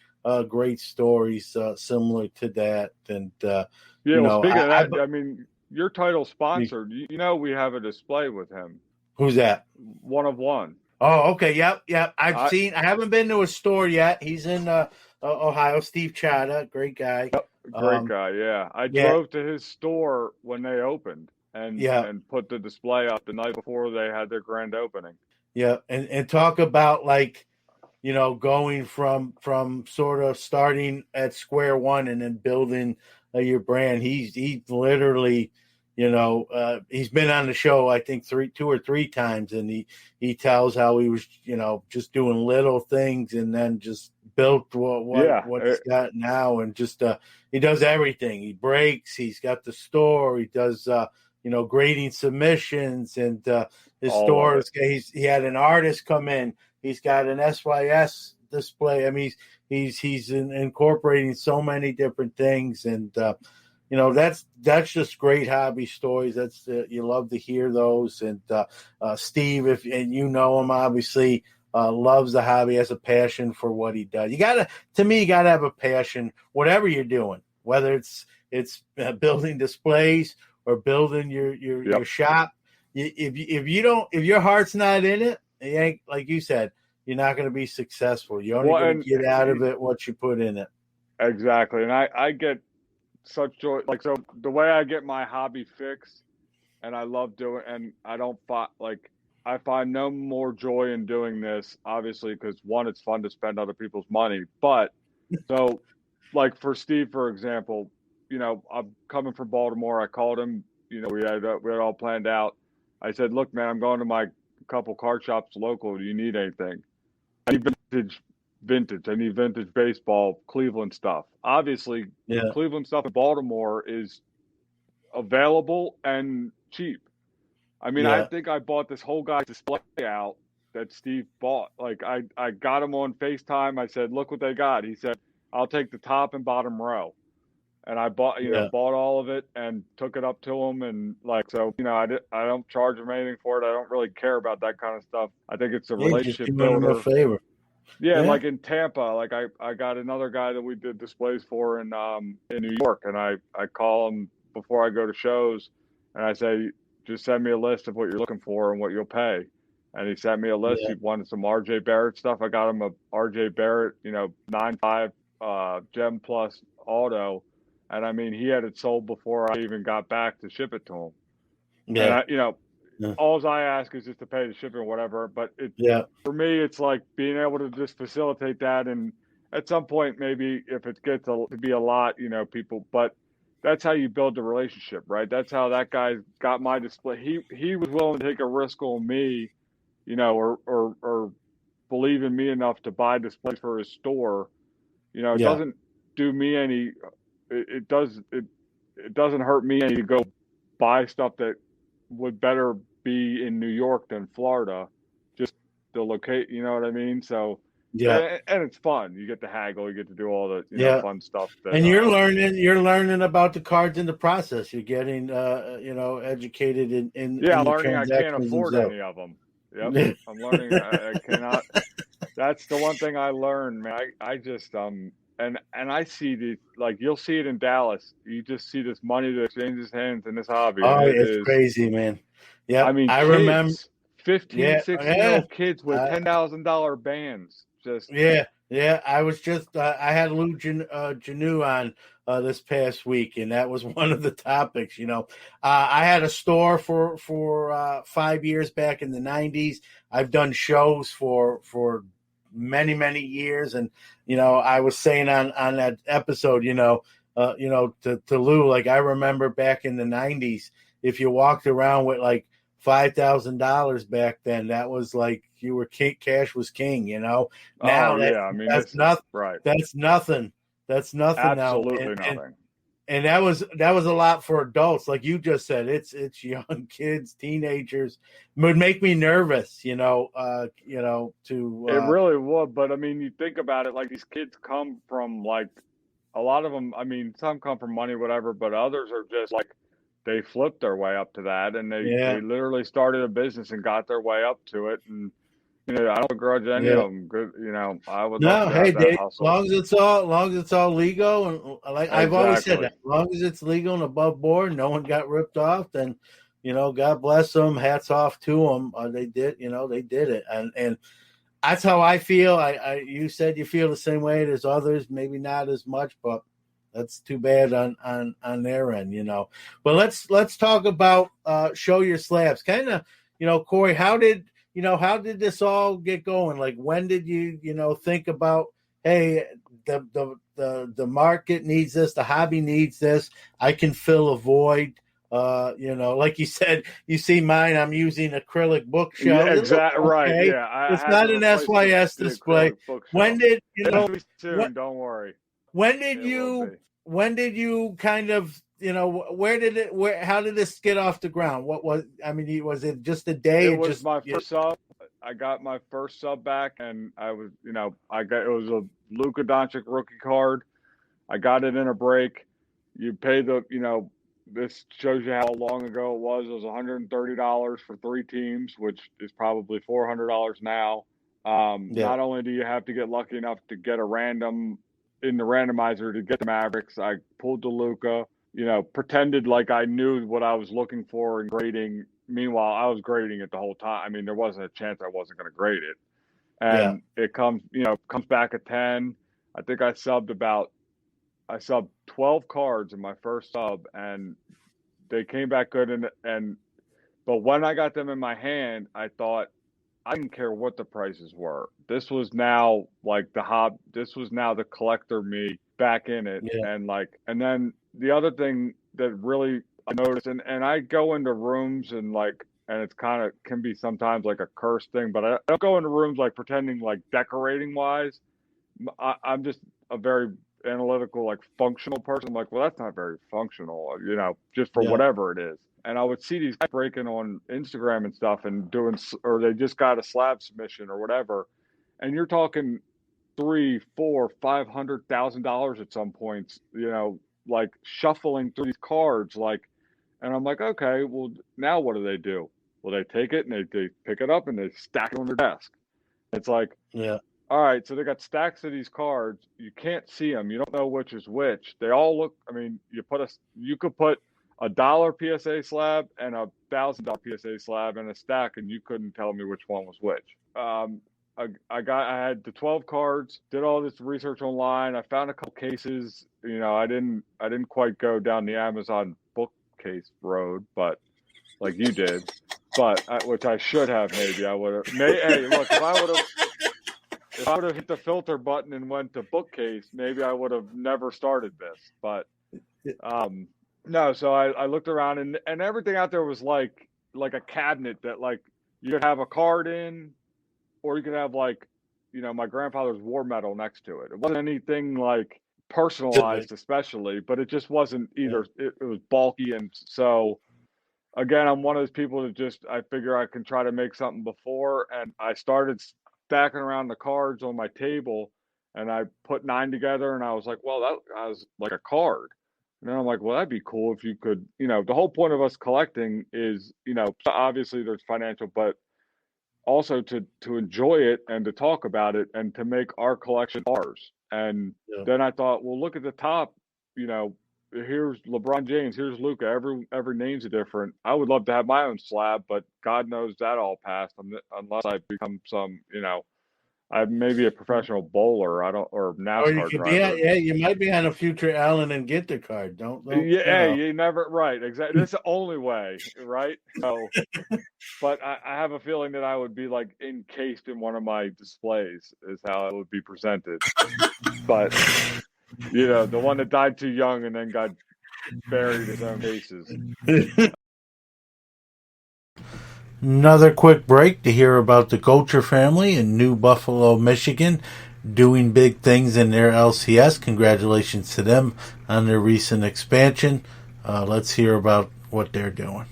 great stories similar to that. And speaking of that, I mean, your title sponsored. We have a display with him. Who's that? 1 of 1. Oh, okay. Yep. I haven't been to a store yet. He's in Ohio. Steve Chata, great guy. Great guy. Yeah, I drove to his store when they opened and put the display up the night before they had their grand opening. Yeah, and talk about going from sort of starting at square one and then building your brand. He's literally, he's been on the show, I think 2 or 3 times, and he tells how he was, just doing little things and then just built what he's got now, and just he does everything. He breaks. He's got the store. He does grading submissions, and his stores. He had an artist come in. He's got an SYS display. I mean, he's incorporating so many different things, and that's just great hobby stories. That's you love to hear those. And Steve, and him obviously, loves the hobby, has a passion for what he does. You gotta have a passion, whatever you're doing, whether it's building displays or building your shop. If your heart's not in it, you ain't, like you said, you're not going to be successful. You're only going to get out of it what you put in it. Exactly. And I get such joy. So the way I get my hobby fixed, and I love doing, and I find no more joy in doing this, obviously, because one, it's fun to spend other people's money. But so for Steve, for example, I'm coming from Baltimore. I called him, we had all planned out. I said, look, man, I'm going to my couple card shops local. Do you need anything? I need vintage. I need vintage baseball, Cleveland stuff. Obviously, Cleveland stuff in Baltimore is available and cheap. I mean, I think I bought this whole guy's display out that Steve bought. I got him on FaceTime. I said, look what they got. He said, I'll take the top and bottom row. And I bought all of it and took it up to him, and I don't charge him anything for it. I don't really care about that kind of stuff. I think it's a relationship builder. A favor. Yeah, like in Tampa, I got another guy that we did displays for in New York, and I call him before I go to shows, and I say, just send me a list of what you're looking for and what you'll pay. And he sent me a list. He wanted some RJ Barrett stuff. I got him a RJ Barrett, 9.5 Gem Plus Auto. And I mean, he had it sold before I even got back to ship it to him. Yeah. And all I ask is just to pay the shipping or whatever. But for me, it's like being able to just facilitate that. And at some point, maybe if it gets to be a lot, people, but that's how you build the relationship, right? That's how that guy got my display. He was willing to take a risk on me, or believe in me enough to buy displays for his store. It doesn't do me any. It doesn't hurt me any to go buy stuff that would better be in New York than Florida, just the locate. You know what I mean? So Yeah. and it's fun. You get to haggle, you get to do all the Yeah. fun stuff. That, And you're learning about the cards in the process. You're getting, educated in yeah, the learning I can't transactions afford themselves. any of them. Yep, I'm learning I cannot. That's the one thing I learned, man. I just and I see these, like, you'll see it in Dallas. You just see this money that exchanges hands in this hobby, and Oh, it it's is. crazy, man. I Yep. mean, I remember. kids, 15, Yeah. 16-year-old Yeah. kids with $10,000 bands. Just Yeah, yeah. I was just I had Lou Janu on this past week, and that was one of the topics. I had a store for 5 years back in the '90s. I've done shows for many years, and I was saying on that episode, to Lou, like, I remember back in the '90s, if you walked around with like $5,000 back then, that was like you were king. Cash was king. Now oh that's yeah, I mean, that's this is nothing. right. That's nothing. That's nothing now. Absolutely And nothing. and that was a lot for adults, like you just said. It's young kids, teenagers. It would make me nervous. It really would, but I mean, you think about it, like, these kids come from, like, a lot of them, I mean, some come from money, whatever, but others are just like, they flipped their way up to that, and Yeah, they literally started a business and got their way up to it. And I don't begrudge any yeah. of them. Good, I would love No, to hey, have that Dave, hustle. as long as it's all legal, and like I've always said, Exactly. that as long as it's legal and above board, no one got ripped off, then God bless them. Hats off to them. They did, they did it, and that's how I feel. You said you feel the same way. There's others, maybe not as much, but that's too bad on their end, But let's talk about Show Your Slabs. Kind of, Corey, how did this all get going? Like, when did you think about, hey, the market needs this, the hobby needs this, I can fill a void. Like you said, you see mine, I'm using acrylic bookshelf. Yeah, It looks exactly. Right. okay. Yeah, I It's had not to an replace SYS the display. acrylic bookshelf. When did It'll be soon. Don't worry. when did It will be. when did you kind of, how did this get off the ground? What was, I mean, was it just a day? It was my first sub. I got my first sub back, and I was, it was a Luka Doncic rookie card. I got it in a break. You pay this shows you how long ago it was. It was $130 for 3 teams, which is probably $400 now. Not only do you have to get lucky enough to get a random in the randomizer to get the Mavericks, I pulled the Luka, pretended like I knew what I was looking for in grading. Meanwhile, I was grading it the whole time. I mean, there wasn't a chance I wasn't going to grade it. And it comes back at 10. I think I subbed 12 cards in my first sub, and they came back good. But when I got them in my hand, I thought, I didn't care what the prices were. This was now like this was now the collector me back in it. Yeah. And then the other thing that really I noticed, and I go into rooms and it's kind of can be sometimes like a curse thing, but I don't go into rooms like pretending like decorating wise. I'm just a very analytical, like functional person. I'm like, well, that's not very functional, just for whatever it is. And I would see these guys breaking on Instagram and stuff and or they just got a slab submission or whatever. And you're talking $300,000, $400,000, $500,000 at some points, like shuffling through these cards, and I'm like, okay, well, now what do? Well, they take it and they pick it up and they stack it on their desk. It's like, all right, so they got stacks of these cards. You can't see them. You don't know which is which. They all look. I mean, you could put $1 PSA slab and $1,000 PSA slab in a stack, and you couldn't tell me which one was which. I had the 12 cards. Did all this research online. I found a couple cases. I didn't quite go down the Amazon bookcase road, but like you did, which I should have. Maybe I would have. Hey, look, if I would have hit the filter button and went to bookcase, maybe I would have never started this. But no, so I looked around and everything out there was like a cabinet that like you could have a card in, or you could have my grandfather's war medal next to it. It wasn't anything like personalized, especially, but it just wasn't either. It was bulky, and so again, I'm one of those people that I figure I can try to make something before, and I started stacking around the cards on my table, and I put 9 together, and I was like, well, that was like a card. And then I'm like, well, that'd be cool if you could, the whole point of us collecting is, obviously there's financial, but also to enjoy it and to talk about it and to make our collection ours. And then I thought, well, look at the top, here's LeBron James, here's Luca. Every name's different. I would love to have my own slab, but God knows that all passed unless I become some, I may be a professional bowler. Or NASCAR Or you could driver. you might be on a future Allen and get the card. Don't Yeah, you never right. Exactly. That's the only way, right? So, but I have a feeling that I would be like encased in one of my displays is how it would be presented. But the one that died too young and then got buried in his own cases. Another quick break to hear about the Gocher family in New Buffalo, Michigan, doing big things in their LCS. Congratulations to them on their recent expansion. Let's hear about what they're doing.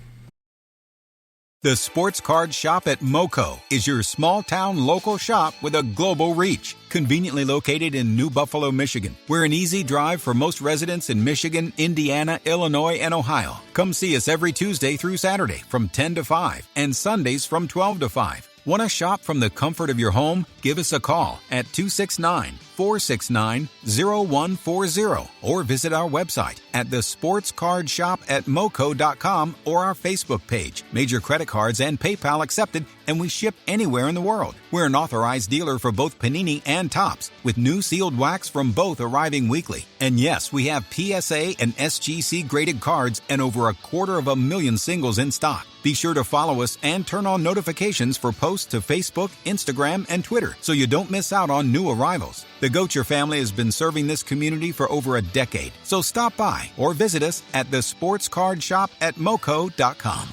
The Sports Card Shop at MoCo is your small-town local shop with a global reach. Conveniently located in New Buffalo, Michigan. We're an easy drive for most residents in Michigan, Indiana, Illinois, and Ohio. Come see us every Tuesday through Saturday from 10 to 5 and Sundays from 12 to 5. Want to shop from the comfort of your home? Give us a call at 269-469-0140 or visit our website at thesportscardshop@moco.com or our Facebook page. Major credit cards and PayPal accepted, and we ship anywhere in the world. We're an authorized dealer for both Panini and Topps, with new sealed wax from both arriving weekly. And yes, we have PSA and SGC graded cards and over 250,000 singles in stock. Be sure to follow us and turn on notifications for posts to Facebook, Instagram, and Twitter so you don't miss out on new arrivals. The Gocher family has been serving this community for over a decade, so stop by or visit us at thesportscardshop@moco.com.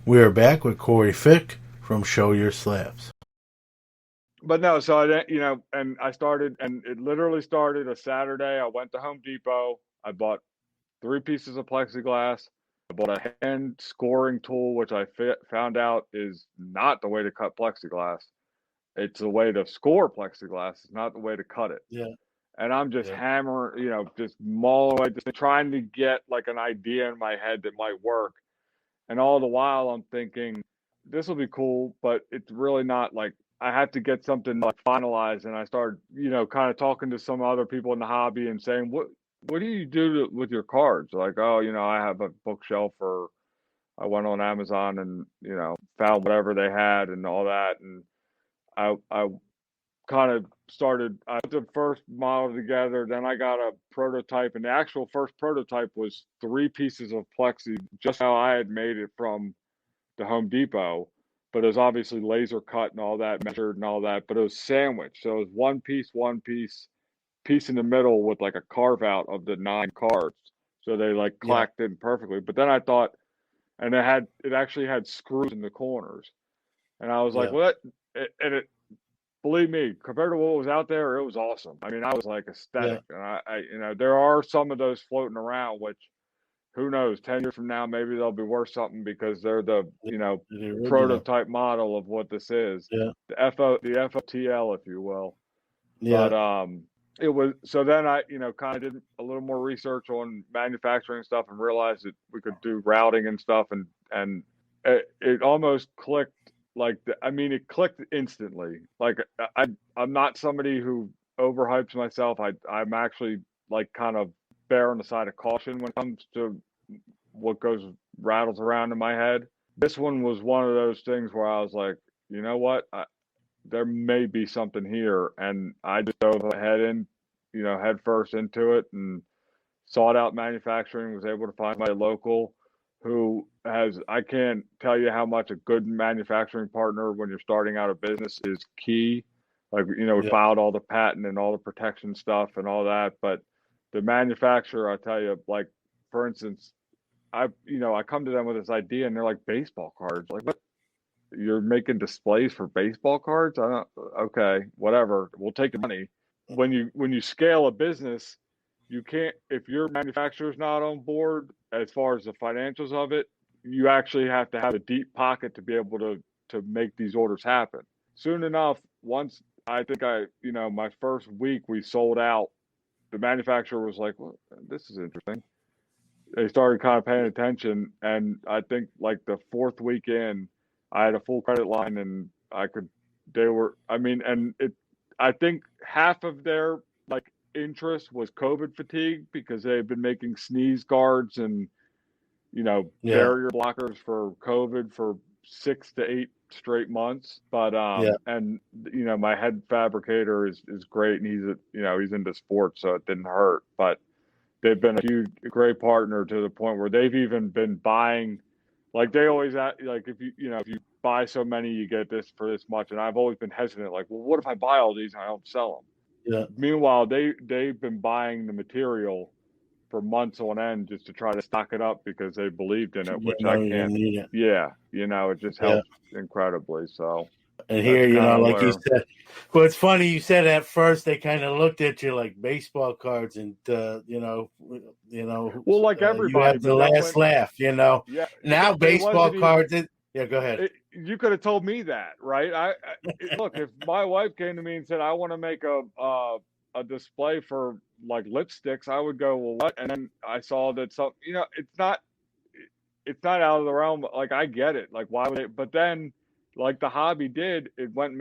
We're back with Corey Fick from Show Your Slabs. But no, so and I started, and it literally started a Saturday. I went to Home Depot. I bought 3 pieces of plexiglass. I bought a hand scoring tool, which I found out is not the way to cut plexiglass. It's the way to score plexiglass. It's not the way to cut it. Yeah. And I'm just hammering, just mauling, just trying to get like an idea in my head that might work. And all the while I'm thinking, this will be cool, but it's really not. Like, I have to get something like finalized. And I started, kind of talking to some other people in the hobby and saying, what do you do with your cards? Like, oh, I have a bookshelf, or I went on Amazon and, found whatever they had and all that. And I kind of started, I put the first model together, then I got a prototype, and the actual first prototype was 3 pieces of plexi, just how I had made it from the Home Depot, but it was obviously laser cut and all that, measured and all that, but it was sandwiched. So it was one piece in the middle with like a carve out of the 9 cards. So they like clacked in perfectly. But then I thought, and it actually had screws in the corners. And I was like, what? And it, believe me, compared to what was out there, it was awesome. I mean, I was like ecstatic. And I there are some of those floating around, which who knows, 10 years from now, maybe they'll be worth something because they're the, prototype model of what this is. Yeah. The FOTL, if you will. Yeah. But it was, so then I, kind of did a little more research on manufacturing stuff and realized that we could do routing and stuff. And it almost clicked. It clicked instantly. Like, I'm not somebody who overhypes myself. I'm actually like kind of bear on the side of caution when it comes to what rattles around in my head. This one was one of those things where I was like, you know what? There may be something here. And I just dove head first into it and sought out manufacturing, was able to find my local who has, I can't tell you how much a good manufacturing partner when you're starting out a business is key. Like, we filed all the patent and all the protection stuff and all that, but the manufacturer, I tell you, like, for instance, I come to them with this idea and they're like, baseball cards. Like, what? You're making displays for baseball cards? Okay, whatever. We'll take the money. When you scale a business, you can't, if your manufacturer's not on board as far as the financials of it, you actually have to have a deep pocket to be able to make these orders happen. Soon enough, once I think my first week we sold out, the manufacturer was like, well, this is interesting. They started kind of paying attention, and I think like the fourth week in, I had a full credit line, and I think half of their like interest was COVID fatigue because they had been making sneeze guards and Yeah. barrier blockers for COVID for 6 to 8 straight months. But Yeah. and my head fabricator is great, and he's into sports, so it didn't hurt. But they've been a great partner to the point where they've even been buying, like they always like if you buy so many, you get this for this much. And I've always been hesitant, like, well, what if I buy all these and I don't sell them? Yeah. Meanwhile, they've been buying the material for months on end just to try to stock it up because they believed in it, which I can't. Yeah, it just helps incredibly. So. And here, like you said, well, it's funny you said at first they kind of looked at you like baseball cards, and well, like everybody, you have the last laugh, Yeah. Now baseball cards. Go ahead. You could have told me that, right? Look, if my wife came to me and said I want to make a display for like lipsticks, I would go, well, what? And then I saw that it's not out of the realm. Like I get it. Like why would it? But then. Like the hobby did, then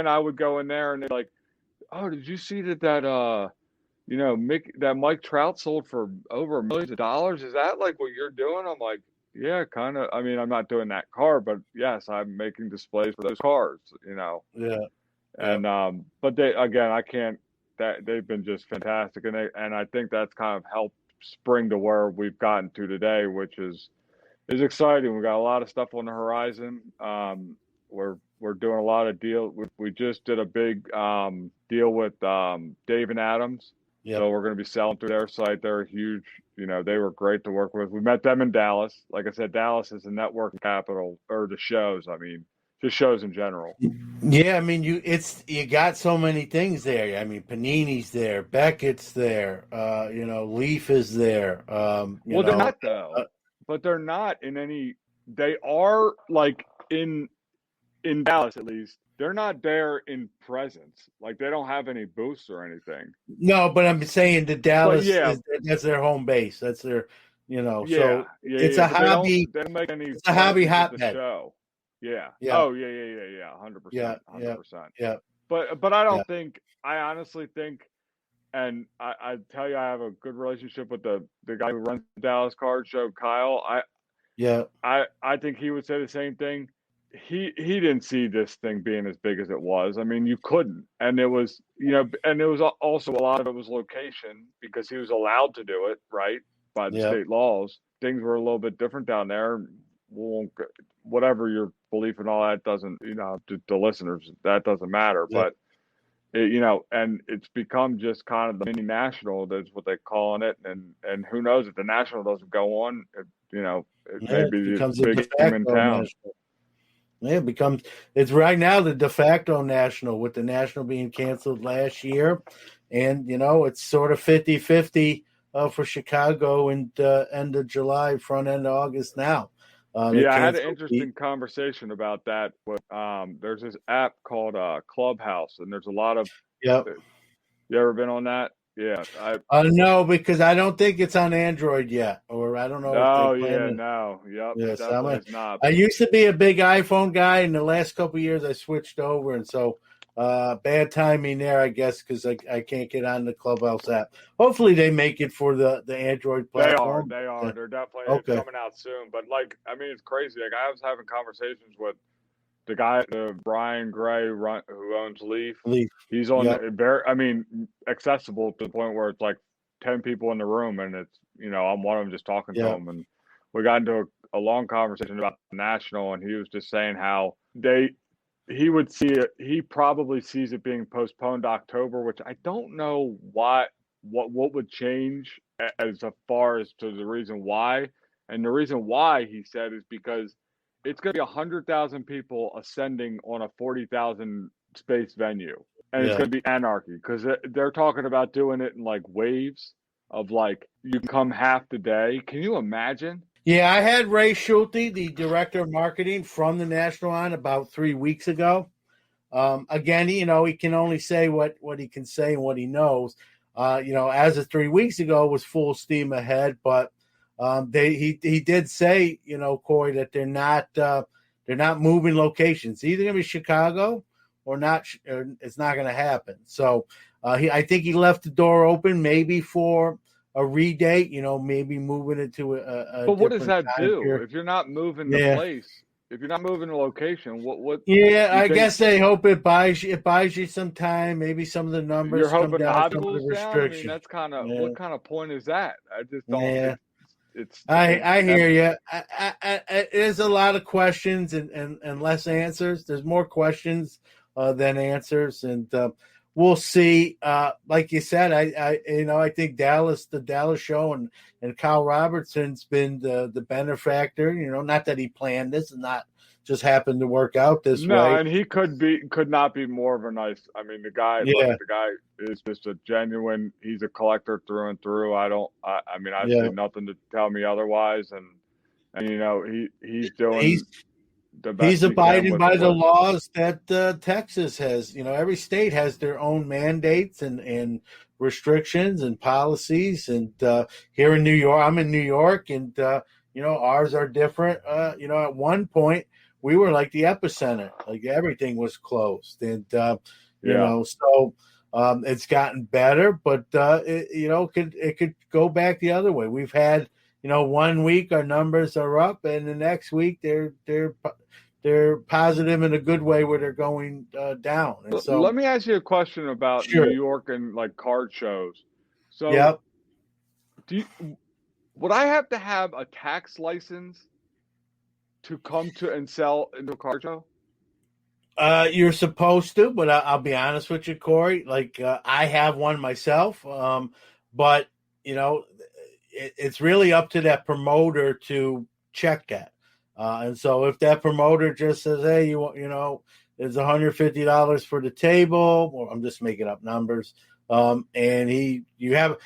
I would go in there and they're like, oh, did you see that Mike Trout sold for over millions of dollars? Is that like what you're doing? I'm like, yeah, kind of. I mean, I'm not doing that car, but yes, I'm making displays for those cars, Yeah. And, but I can't, they've been just fantastic. And I think that's kind of helped spring to where we've gotten to today, which is exciting. We got a lot of stuff on the horizon. We're doing a lot of deals. We just did a big deal with Dave and Adams. Yep. So we're going to be selling through their site. They're huge. They were great to work with. We met them in Dallas. Like I said, Dallas is the network capital, or the shows. I mean, just shows in general. Yeah, I mean, you got so many things there. I mean, Panini's there, Beckett's there. Leaf is there. They're not though. But they're not in any. They are like in Dallas, at least. They're not there in presence. Like they don't have any booths or anything. No, but I'm saying the Dallas. That's their home base. That's their. So it's a hobby. They don't make any. It's a hobby hotbed. Show. Yeah. Yeah. Oh yeah. 100%. 100%. Yeah. But I don't think. I honestly think. And I tell you, I have a good relationship with the guy who runs the Dallas Card Show, Kyle. I think he would say the same thing. He didn't see this thing being as big as it was. I mean, you couldn't. And it was, and it was also a lot of it was location because he was allowed to do it, right, by the state laws. Things were a little bit different down there. Whatever your belief and all that doesn't, to the listeners, that doesn't matter. Yeah. But and it's become just kind of the mini national. That's what they're calling it. And who knows if the national doesn't go on? It becomes the big game in town. National. Yeah, it's right now the de facto national, with the national being canceled last year, and it's sort of 50-50 for Chicago and end of July, front end of August now. I had an interesting conversation about that. There's this app called Clubhouse, and there's a lot of. Yep. You ever been on that? Yeah. No, because I don't think it's on Android yet, or I don't know. No. Yep. Yes, it's not. I used to be a big iPhone guy. In the last couple of years, I switched over, and so bad timing there, I guess, because I can't get on the Clubhouse app. Hopefully, they make it for the Android platform. They are. They're definitely coming out soon. But it's crazy. Like I was having conversations with the guy, Brian Gray, who owns Leaf. He's on accessible to the point where it's like 10 people in the room, and it's I'm one of them just talking to him, and we got into a long conversation about the national, and he was just saying how he would see it. He probably sees it being postponed to October, which I don't know what would change as far as to the reason why. And the reason why, he said, is because it's going to be 100,000 people ascending on a 40,000 space venue. And it's going to be anarchy because they're talking about doing it in like waves of like, you can come half the day. Can you imagine? Yeah, I had Ray Schulte, the director of marketing from the National on about 3 weeks ago. Again, he can only say what he can say and what he knows. As of 3 weeks ago, was full steam ahead, but he did say, Corey, that they're not moving locations. It's either going to be Chicago or not. It's not going to happen. So I think he left the door open, maybe for a redate. Maybe moving it to a. But what does that time do period. if you're not moving the place? If you're not moving the location, what? Yeah, I guess they hope it buys you some time. Maybe some of the numbers You're come hoping the down, hobby some of the cools down. I mean, restrictions. that's kind of Yeah. what kind of point is that? I just don't. Yeah. It's I hear you. There's a lot of questions and less answers. There's more questions than answers, and we'll see. Like you said, I think the Dallas show and Kyle Robertson's been the benefactor. Not that he planned this and not just happened to work out this way. No, and he could not be more of a nice. I mean, the guy is just a genuine. He's a collector through and through. I see nothing to tell me otherwise. And he's doing the best. He's abiding by the laws that Texas has. Every state has their own mandates and restrictions and policies. And here in New York, I'm in New York, and ours are different. At one point, we were like the epicenter, like everything was closed, and so it's gotten better, but it could go back the other way. We've had 1 week our numbers are up, and the next week they're positive in a good way where they're going down. And so let me ask you a question about New York and like card shows. So would I have to have a tax license to come to and sell into a card show? You're supposed to, but I'll be honest with you, Corey. Like I have one myself, but it's really up to that promoter to check that. And so if that promoter just says, "Hey, there's $150 for the table," or I'm just making up numbers, and you have,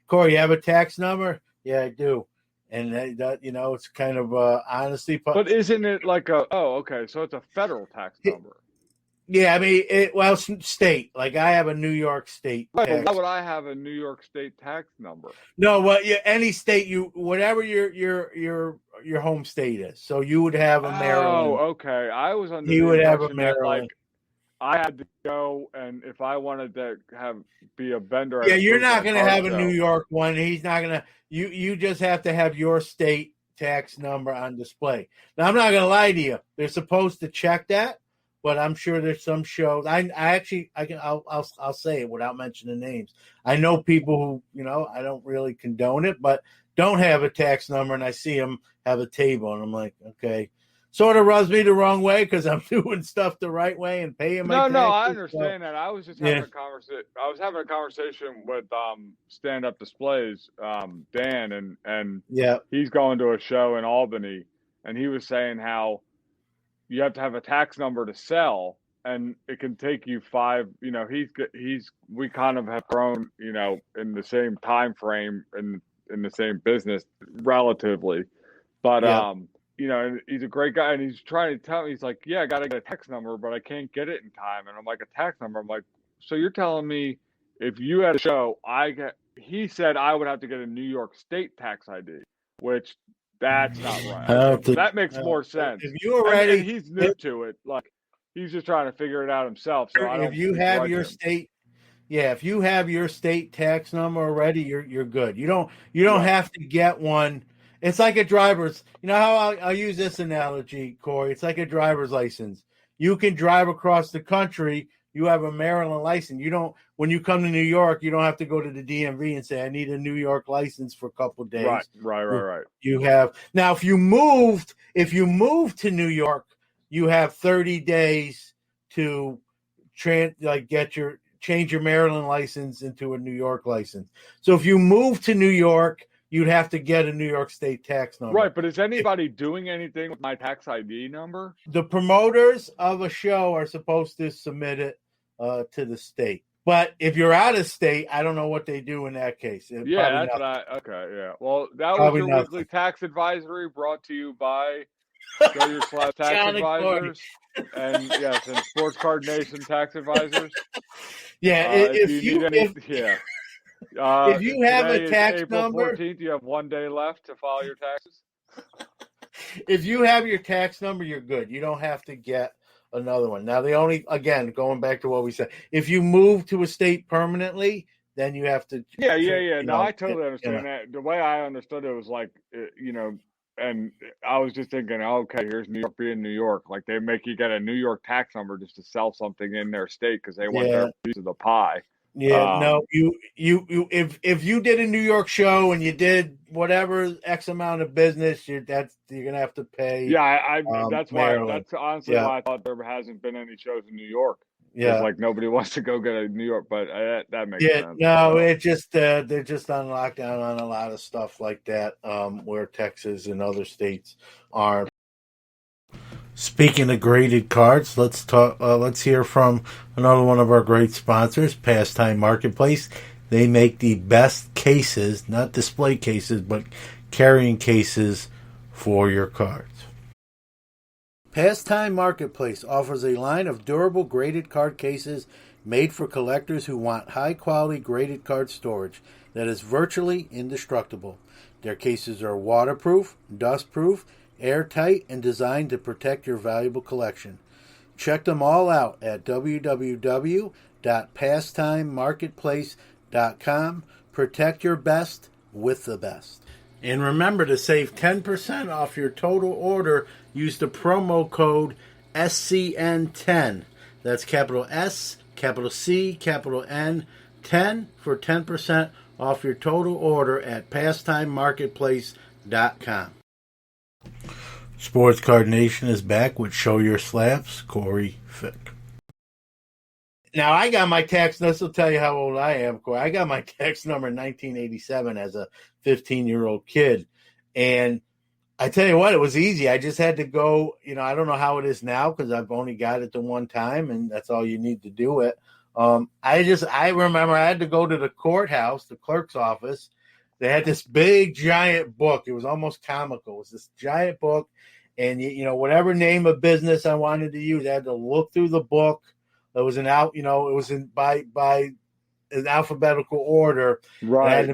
Corey, you have a tax number? Yeah, I do. And that it's kind of honesty. But isn't it like okay, so it's a federal tax number? Yeah, I mean, state. Like I have a New York state. Right, but why would I have a New York state tax number? No, well, any state whatever your home state is. So you would have a Maryland. Oh, okay. I was under. He the would have a impression that, Maryland. I had to go, and if I wanted to be a vendor. Yeah, you're not going to have a New York one. He's not going to. You just have to have your state tax number on display. Now, I'm not going to lie to you. They're supposed to check that, but I'm sure there's some shows. I'll say it without mentioning names. I know people who I don't really condone it, but don't have a tax number, and I see them have a table, and I'm like, okay. Sort of rubs me the wrong way because I'm doing stuff the right way and paying my taxes. No, I understand that. I was just having a conversation. I was having a conversation with Stand Up Displays, Dan, and he's going to a show in Albany, and he was saying how you have to have a tax number to sell, and it can take you 5. We kind of have grown, in the same time frame in the same business relatively, but and he's a great guy, and he's trying to tell me, he's like, yeah, I got to get a tax number, but I can't get it in time. And I'm like, a tax number? I'm like, so you're telling me if you had a show, he said I would have to get a New York State tax ID, which that's not right. That makes more sense. If you already, and he's new to it, like he's just trying to figure it out himself. So if you have your state, if you have your state tax number already, you're good. You don't have to get one. It's like a driver's. You know how I'll use this analogy, Corey? It's like a driver's license. You can drive across the country. You have a Maryland license. You don't. When you come to New York, you don't have to go to the DMV and say, "I need a New York license for a couple of days." Right. You have now. If you moved to New York, you have 30 days to change your Maryland license into a New York license. So if you move to New York, you'd have to get a New York State tax number. Right, but is anybody doing anything with my tax ID number? The promoters of a show are supposed to submit it to the state. But if you're out of state, I don't know what they do in that case. Yeah, Probably that's nothing. what okay, yeah. Well, that was Probably your nothing. weekly tax advisory brought to you by Show Your Slabs Tax John and Corey. Advisors. And yes, and Sports Card Nation Tax Advisors. Yeah, If you need any, if you have a today is tax April number, 14th. You have 1 day left to file your taxes. if you have your tax number, you're good. You don't have to get another one. Now, the only, again, going back to what we said, if you move to a state permanently, then you have to. Yeah. No, I totally understand that. The way I understood it was like, and I was just thinking, okay, here's New York being New York. Like they make you get a New York tax number just to sell something in their state because they want their piece of the pie. Yeah, no, you if you did a New York show and you did whatever X amount of business, you're gonna have to pay. Yeah, that's Maryland. why. That's honestly why I thought there hasn't been any shows in New York. Yeah, like nobody wants to go get a New York, but that makes sense. No, it just they're just on lockdown on a lot of stuff like that, where Texas and other states are. Speaking of graded cards, let's talk. Let's hear from another one of our great sponsors, Pastime Marketplace. They make the best cases, not display cases, but carrying cases for your cards. Pastime Marketplace offers a line of durable graded card cases made for collectors who want high-quality graded card storage that is virtually indestructible. Their cases are waterproof, dustproof, airtight, and designed to protect your valuable collection. Check them all out at www.pastimemarketplace.com. Protect your best with the best. And remember to save 10% off your total order. Use the promo code SCN10. That's capital S, capital C, capital N, 10 for 10% off your total order at pastimemarketplace.com. Sports Card Nation is back with Show Your Slabs, Corey Fick. Now, I got my tax, this will tell you how old I am, Corey. I got my tax number in 1987 as a 15-year-old kid. And I tell you what, it was easy. I just had to go, I don't know how it is now because I've only got it the one time, and that's all you need to do it. I remember I had to go to the courthouse, the clerk's office. They had this big, giant book. It was almost comical. It was this giant book. And, whatever name of business I wanted to use, I had to look through the book. It was it was in by an alphabetical order. Right. I had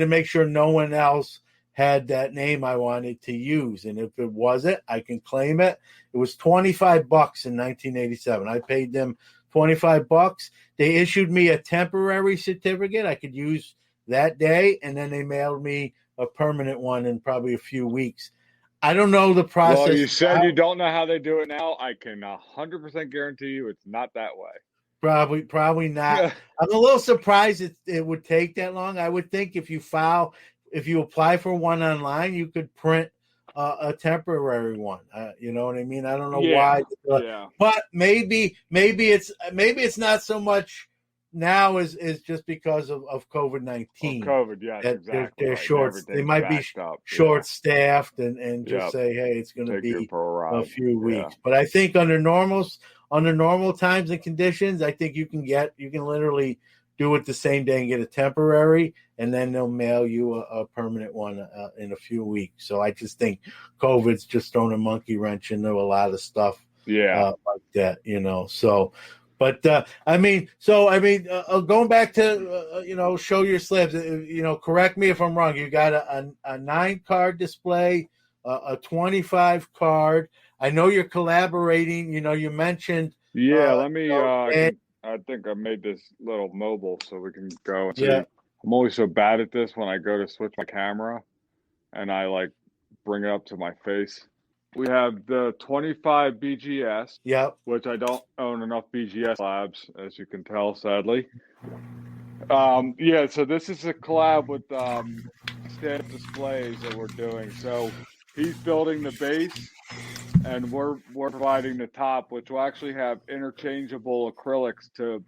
to make sure no one else had that name I wanted to use. And if it wasn't, I can claim it. It was $25 in 1987. I paid them $25. They issued me a temporary certificate I could use that day, and then they mailed me a permanent one in probably a few weeks. I don't know the process. Well, you said you don't know how they do it now. I can 100% guarantee you it's not that way. Probably not. I'm a little surprised it would take that long. I would think if you apply for one online, you could print a temporary one. You know what I mean? I don't know why. But maybe it's not so much now is just because of COVID-19. COVID, yes, exactly. They're short. They might be short-staffed and just say, hey, it's going to be a few weeks. But I think under normal times and conditions, I think you can literally do it the same day and get a temporary, and then they'll mail you a permanent one in a few weeks. So I just think COVID's just thrown a monkey wrench into a lot of stuff. Like that, So. But going back to Show Your Slabs. Correct me if I'm wrong. You got a 9-card display, a 25 card. I know you're collaborating. You mentioned. Yeah, let me. I think I made this little mobile so we can go and see. Yeah. I'm always so bad at this when I go to switch my camera, and I bring it up to my face. We have the 25 BGS, which I don't own enough BGS labs, as you can tell, sadly. So this is a collab with Stand Displays that we're doing. So he's building the base, and we're providing the top, which will actually have interchangeable acrylics so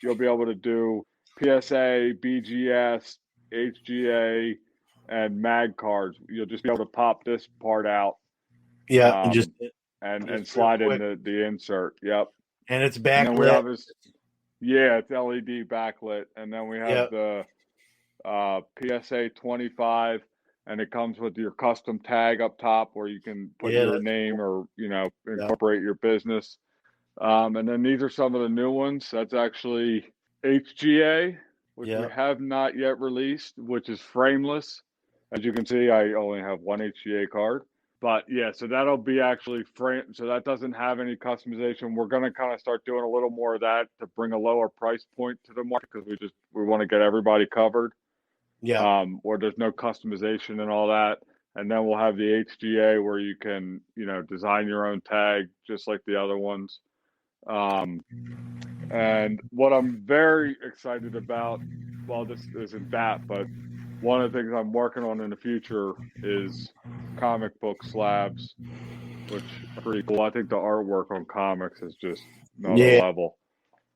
you'll be able to do PSA, BGS, HGA, and mag cards. You'll just be able to pop this part out. And slide in the insert. Yep. And it's backlit. Yeah, it's LED backlit, and then we have Yep. the PSA 25, and it comes with your custom tag up top where you can put Yeah, your that's name cool. or incorporate your business. And then these are some of the new ones. That's actually HGA, which we Yep. have not yet released, which is frameless. As you can see, I only have one HGA card. But yeah, so that'll be actually frame. So that doesn't have any customization. We're going to kind of start doing a little more of that to bring a lower price point to the market because we want to get everybody covered. Yeah. Where there's no customization and all that. And then we'll have the HGA where you can, design your own tag just like the other ones. And what I'm very excited about, well, this isn't that, but one of the things I'm working on in the future is comic book slabs, which are pretty cool. I think the artwork on comics is just another Yeah. level.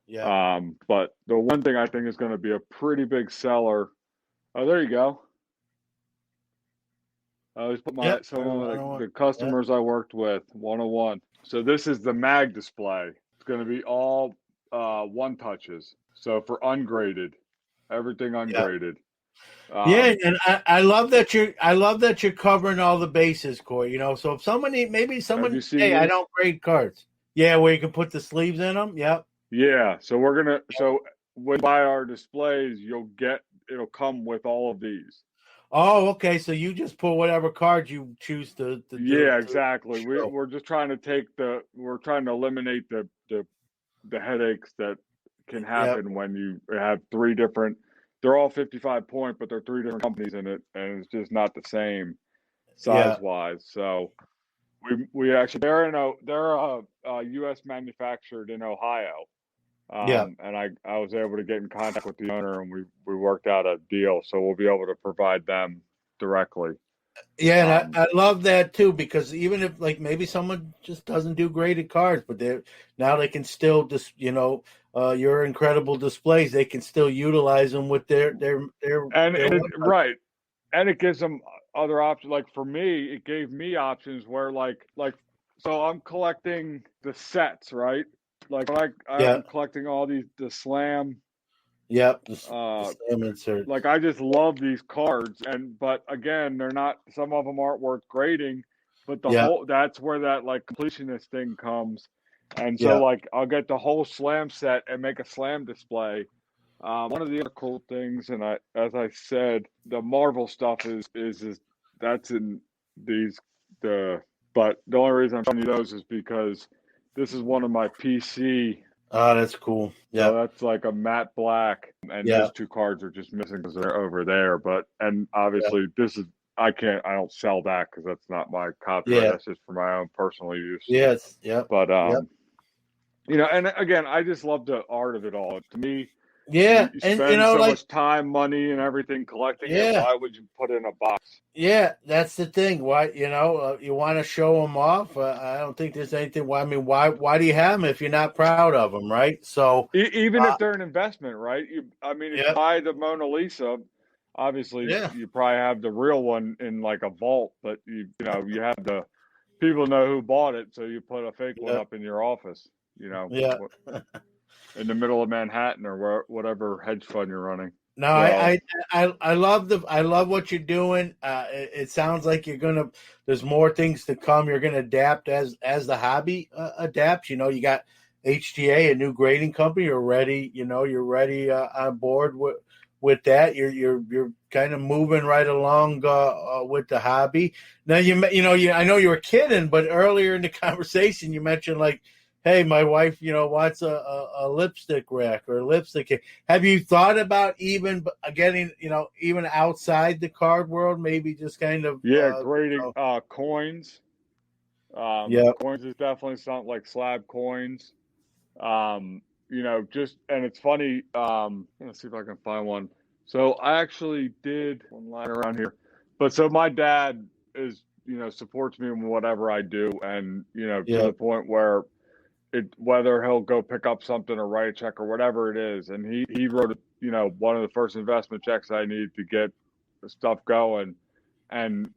Yeah. But the one thing I think is going to be a pretty big seller. Oh, there you go. I always put Yep. some of the Yep. customers I worked with 101. So this is the mag display. It's going to be all one touches. So for ungraded, everything Yep. ungraded. Yeah, and I love that you're covering all the bases, Corey. So if maybe Have someone, you seen hey, I these? don't grade cards. Yeah, where you can put the sleeves in them. Yep. Yeah. So when you buy our displays, it'll come with all of these. Oh, okay. So you just put whatever card you choose to do. Yeah, exactly. Show. We're just trying to eliminate the headaches that can Yep. happen when you have three different. They're all 55 point, but they're three different companies in it, and it's just not the same Yeah. size wise. So we actually they're U.S. manufactured in Ohio. Yeah. And I was able to get in contact with the owner, and we worked out a deal, so we'll be able to provide them directly. Yeah, and I love that too, because even if maybe someone just doesn't do graded cards, but they can still just your incredible displays, they can still utilize them with their right, and it gives them other options. Like for me, it gave me options where so I'm collecting the sets, right? Like I'm collecting all the slam. Yep, the slam insert. Like I just love these cards, but again, they're not. Some of them aren't worth grading, but that's where that completionist thing comes. And so I'll get the whole slam set and make a slam display. One of the other cool things, and as I said, the Marvel stuff is that's in these but the only reason I'm showing you those is because this is one of my PC. Oh, that's cool. Yeah, so that's like a matte black, and those two cards are just missing because they're over there. And obviously I don't sell that because that's not my copyright. That's just for my own personal use. Yes. Yep. But and again, I just love the art of it all. To me, yeah, you spend so much time, money, and everything collecting it. Why would you put it in a box? Yeah, that's the thing. Why you want to show them off? I don't think there's anything. Why do you have them if you're not proud of them, right? So even if they're an investment, right? If you buy the Mona Lisa, obviously you probably have the real one in like a vault, but you have the people know who bought it, so you put a fake one up in your office. In the middle of Manhattan or whatever hedge fund you're running. No, I love what you're doing. It sounds like there's more things to come. You're gonna adapt as the hobby adapts. You got HGA, a new grading company. You're ready. You're ready on board with that. You're kind of moving right along with the hobby. Now I know you were kidding, but earlier in the conversation you mentioned hey, my wife, wants a lipstick rack or a lipstick. Have you thought about even getting, even outside the card world, maybe just kind of grading coins. Coins is definitely something like slab coins. And it's funny. Let's see if I can find one. So I actually did one line around here, but so my dad is supports me in whatever I do, and to the point where whether he'll go pick up something or write a check or whatever it is. And he wrote, one of the first investment checks I needed to get the stuff going. And,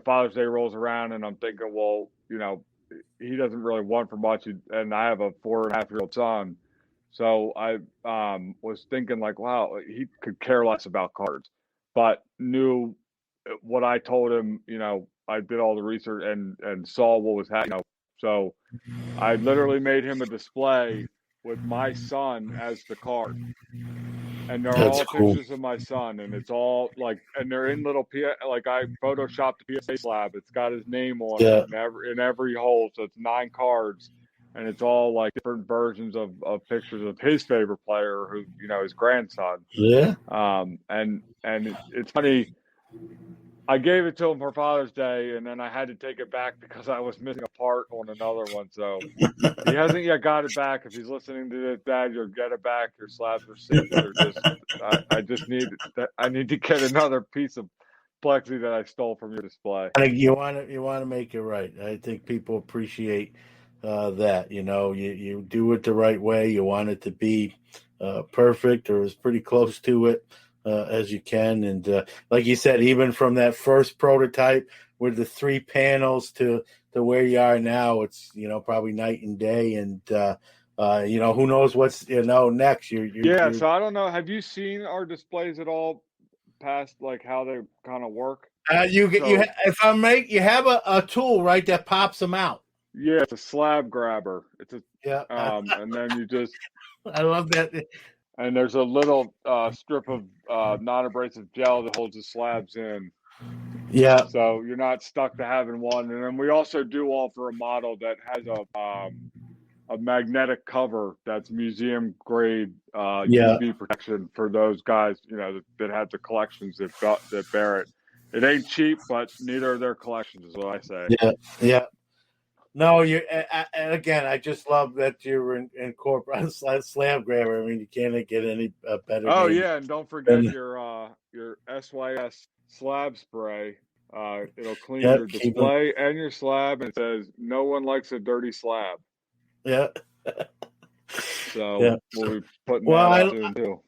Father's Day rolls around and I'm thinking, well, he doesn't really want for much. And I have a 4.5-year-old son. So I was thinking like, wow, he could care less about cards, but knew what I told him. I did all the research and saw what was happening. So I literally made him a display with my son as the card. And they're That's all cool. pictures of my son, and it's all like, and they're in little like I photoshopped the PSA slab. It's got his name on Yeah. it in every hole, so it's 9 cards, and it's all like different versions of pictures of his favorite player, who his grandson. Yeah. And it's funny. I gave it to him for Father's Day, and then I had to take it back because I was missing a part on another one. So he hasn't yet got it back. If he's listening to this, Dad, you'll get it back. Your slabs are safe. They're just, I just need to get another piece of plexi that I stole from your display. You want to make it right. I think people appreciate that. You do it the right way. You want it to be perfect or as pretty close to it as you can. And like you said, even from that first prototype with the 3 panels to where you are now, it's probably night and day. And who knows what's next. So I don't know. Have you seen our displays at all? Past like how they kind of work. You have a tool, right, that pops them out. Yeah, it's a slab grabber. It's a and then you just. I love that. And there's a little strip of non-abrasive gel that holds the slabs in. Yeah. So you're not stuck to having one. And then we also do offer a model that has a magnetic cover that's museum grade UV protection for those guys, that have the collections that bear it. It ain't cheap, but neither are their collections, is what I say. Yeah. No, again, I just love that you're in corporate slab grabber. I mean, you can't get any better. Oh yeah, and don't forget your SYS slab spray. It'll clean your display and your slab, and it says no one likes a dirty slab. Yeah. So we'll be putting that out soon too.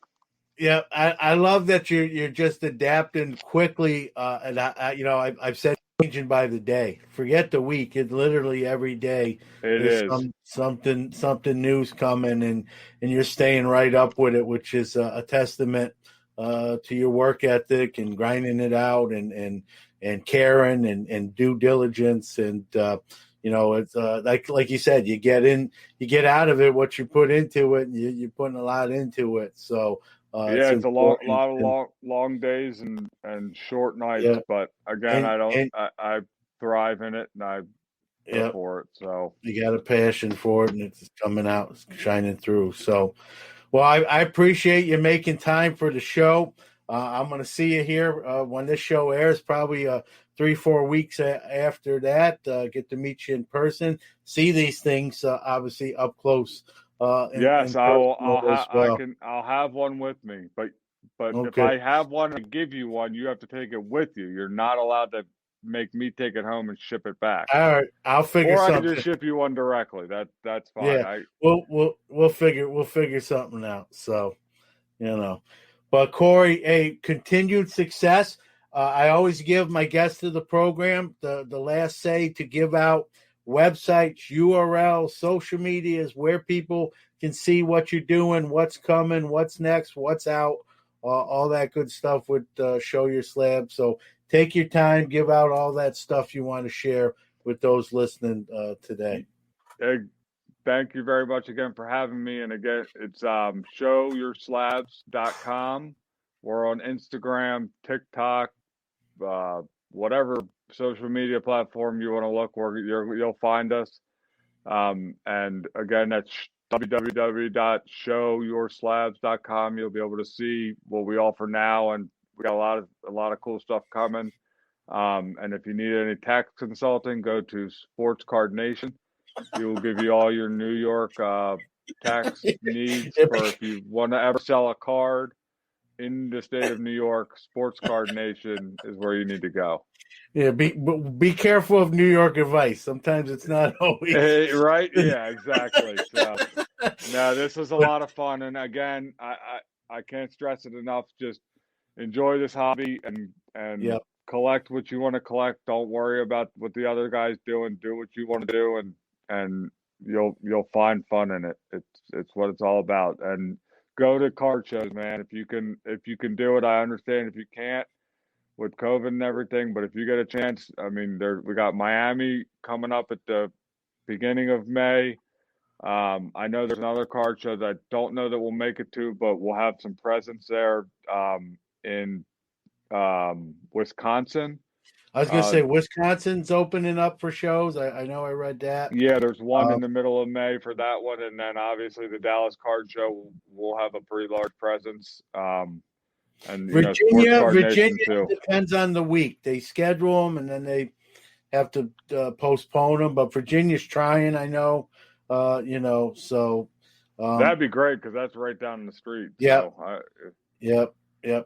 Yeah, I love that you're just adapting quickly, and I've said changing by the day. Forget the week; it's literally every day. There's something new's coming, and you're staying right up with it, which is a testament to your work ethic and grinding it out, and caring and due diligence, and it's like you said, you get out of it what you put into it, and you're putting a lot into it. So. It's a lot of long days and short nights, but again, I thrive in it, and I go for it. So you got a passion for it, and it's coming out, it's shining through. So, well, I appreciate you making time for the show. I'm going to see you here when this show airs, probably 3-4 weeks after that. Get to meet you in person, see these things obviously up close. Yes, I'll have one with me, but if I have one and give you one, you have to take it with you. You're not allowed to make me take it home and ship it back. All right, I'll figure something. Or I can just ship you one directly. That's fine. Yeah, we'll figure something out. So, but Corey, a continued success. I always give my guests of the program the last say to give out websites, URLs, social medias, where people can see what you're doing, what's coming, what's next, what's out, all that good stuff with Show Your Slabs. So take your time, give out all that stuff you want to share with those listening today. Thank you very much again for having me. And again, it's showyourslabs.com. We're on Instagram, TikTok, whatever social media platform you want to look where you'll find us. And again, that's www.showyourslabs.com. You'll be able to see what we offer now, and we got a lot of cool stuff coming. And if you need any tax consulting, go to Sports Card Nation. He will give you all your New York tax needs for if you want to ever sell a card in the state of New York. Sports Card Nation is where you need to go. Yeah, be careful of New York advice. Sometimes it's not always right. Yeah, exactly. So, no, this was a lot of fun, and again, I can't stress it enough. Just enjoy this hobby and collect what you want to collect. Don't worry about what the other guy's doing. Do what you want to do, and you'll find fun in it. It's what it's all about. And go to card shows, man. If you can do it, I understand if you can't with COVID and everything, but if you get a chance, I mean, we got Miami coming up at the beginning of May. I know there's another card show that I don't know that we'll make it to, but we'll have some presence there in Wisconsin. I was going to say Wisconsin's opening up for shows. I know I read that. Yeah, there's one in the middle of May for that one, and then obviously the Dallas Card Show will have a pretty large presence. And Virginia depends on the week. They schedule them, and then they have to postpone them. But Virginia's trying, I know. So that'd be great because that's right down the street. Yeah. So Yep.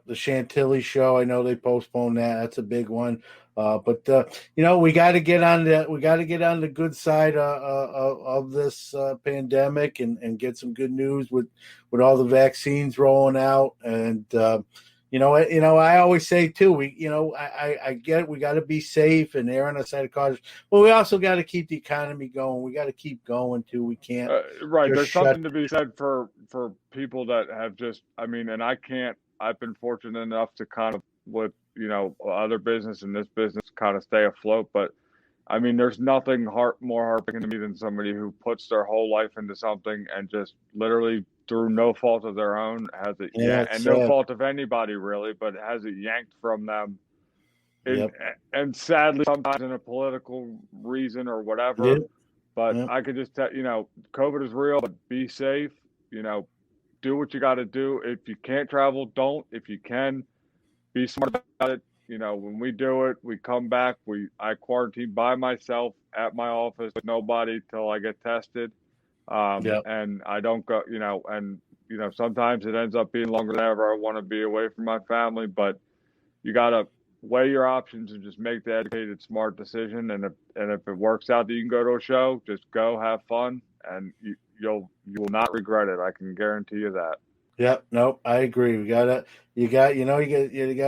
The Chantilly show, I know they postponed that. That's a big one. But we got to get on the good side of this pandemic and get some good news with all the vaccines rolling out. And I always say too, I get it, we got to be safe and err on the side of caution, but we also got to keep the economy going. We got to keep going too. We can't. Right. There's something to be said for people that have just. I mean, and I can't. I've been fortunate enough to kind of with other business and this business kind of stay afloat, but I mean, there's nothing more heartbreaking to me than somebody who puts their whole life into something and just literally through no fault of their own has it, and no fault of anybody really, but has it yanked from them. And sadly, sometimes in a political reason or whatever. Yep. But I could just tell COVID is real, but be safe. Do what you got to do. If you can't travel, don't. If you can, be smart about it. When we do it, we come back. I quarantine by myself at my office with nobody till I get tested. And I don't go. Sometimes it ends up being longer than ever. I want to be away from my family, but you got to weigh your options and just make the educated, smart decision. And if it works out that you can go to a show, just go, have fun, and you will not regret it. I can guarantee you that. Yep. Nope. I agree.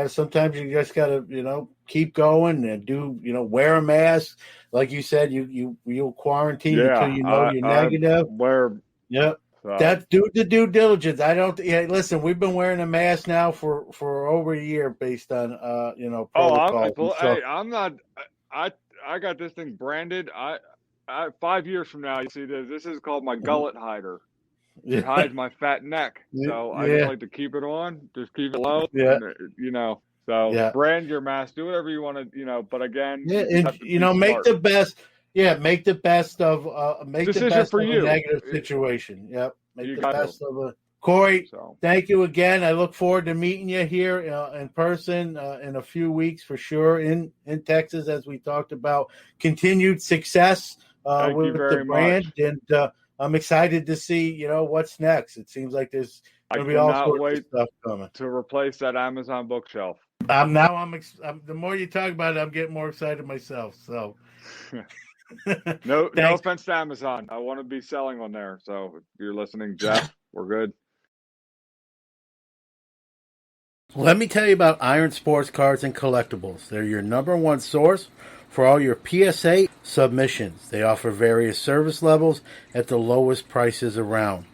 Sometimes you just gotta, keep going and wear a mask. Like you said, you'll quarantine until you're negative. Yep. So. That's do the due diligence. Listen, we've been wearing a mask now for over a year based on, protocol. I'm not, I got this thing branded. I 5 years from now, you see this. This is called my gullet hider. It hides my fat neck. So I just like to keep it on. Just keep it low. Yeah. And, brand your mask. Do whatever you want to, but again. Yeah, and, make the best. Yeah, make the best of a negative situation. Yep. Make the best of a. Corey, thank you again. I look forward to meeting you here in person in a few weeks for sure in Texas, as we talked about. Continued success with the brand, much. And I'm excited to see what's next. It seems like there's going to be all sorts of stuff coming to replace that Amazon bookshelf. The more you talk about it, I'm getting more excited myself. So, no offense to Amazon. I want to be selling on there. So if you're listening, Jeff, we're good. Let me tell you about Iron Sports Cards and Collectibles. They're your number one source for all your PSA submissions. They offer various service levels at the lowest prices around.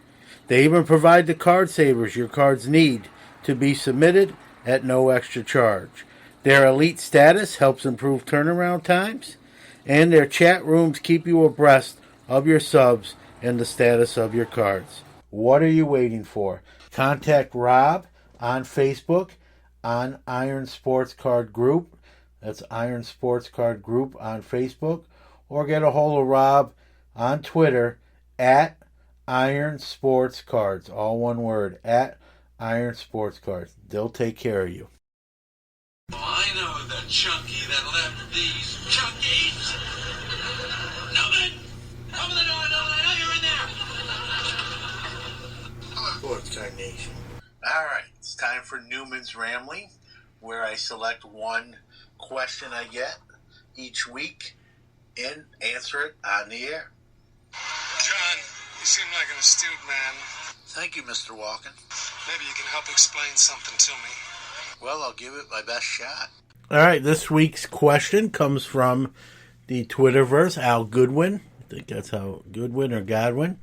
They even provide the card savers your cards need to be submitted at no extra charge. Their elite status helps improve turnaround times, and their chat rooms keep you abreast of your subs and the status of your cards. What are you waiting for? Contact Rob on Facebook on Iron Sports Card Group. That's Iron Sports Card Group on Facebook. Or get a hold of Rob on Twitter at Iron Sports Cards. All one word, at Iron Sports Cards. They'll take care of you. Oh, I know the chunky that left these chunkies. Newman! Open the door, Newman! I know you're in there! Sports Card Nation. All right, it's time for Newman's Rambling, where I select one question I get each week and answer it on the air. John, you seem like an astute man. Thank you, Mr. Walken. Maybe you can help explain something to me. Well, I'll give it my best shot. All right, this week's question comes from the Twitterverse, Al Goodwin. think that's how Goodwin or Godwin.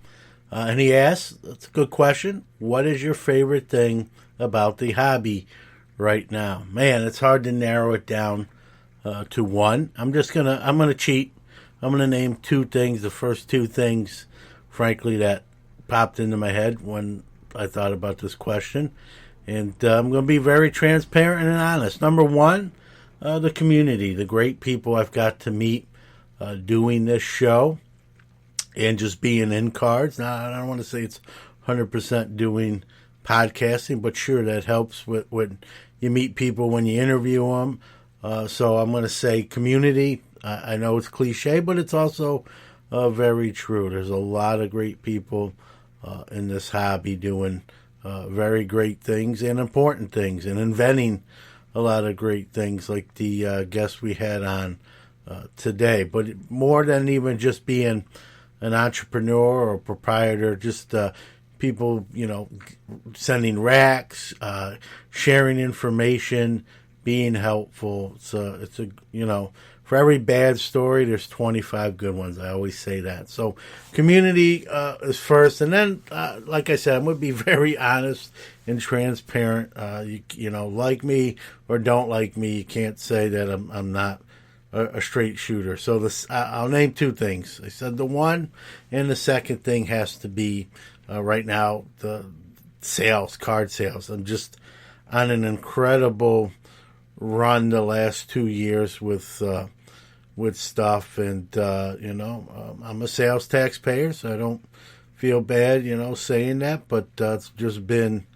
And he asks, that's a good question, what is your favorite thing about the hobby right now? Man, it's hard to narrow it down to one. I'm gonna cheat. I'm gonna name two things. The first two things, frankly, that popped into my head when I thought about this question. And I'm going to be very transparent and honest. Number one, the community, the great people I've got to meet doing this show and just being in cards. Now, I don't want to say it's 100% doing podcasting, but sure, that helps when you meet people, when you interview them. So I'm going to say community. I know it's cliche, but it's also very true. There's a lot of great people in this hobby doing very great things and important things and inventing a lot of great things like the guest we had on today. But more than even just being an entrepreneur or proprietor, just people, sending racks, sharing information, being helpful. So it's for every bad story, there's 25 good ones. I always say that. So community is first. And then, like I said, I'm going to be very honest and transparent. Like me or don't like me, you can't say that I'm not a straight shooter. So I'll name two things. I said the one, and the second thing has to be right now, the card sales. I'm just on an incredible run the last 2 years with stuff, and I'm a sales taxpayer, so I don't feel bad saying that, but it's just been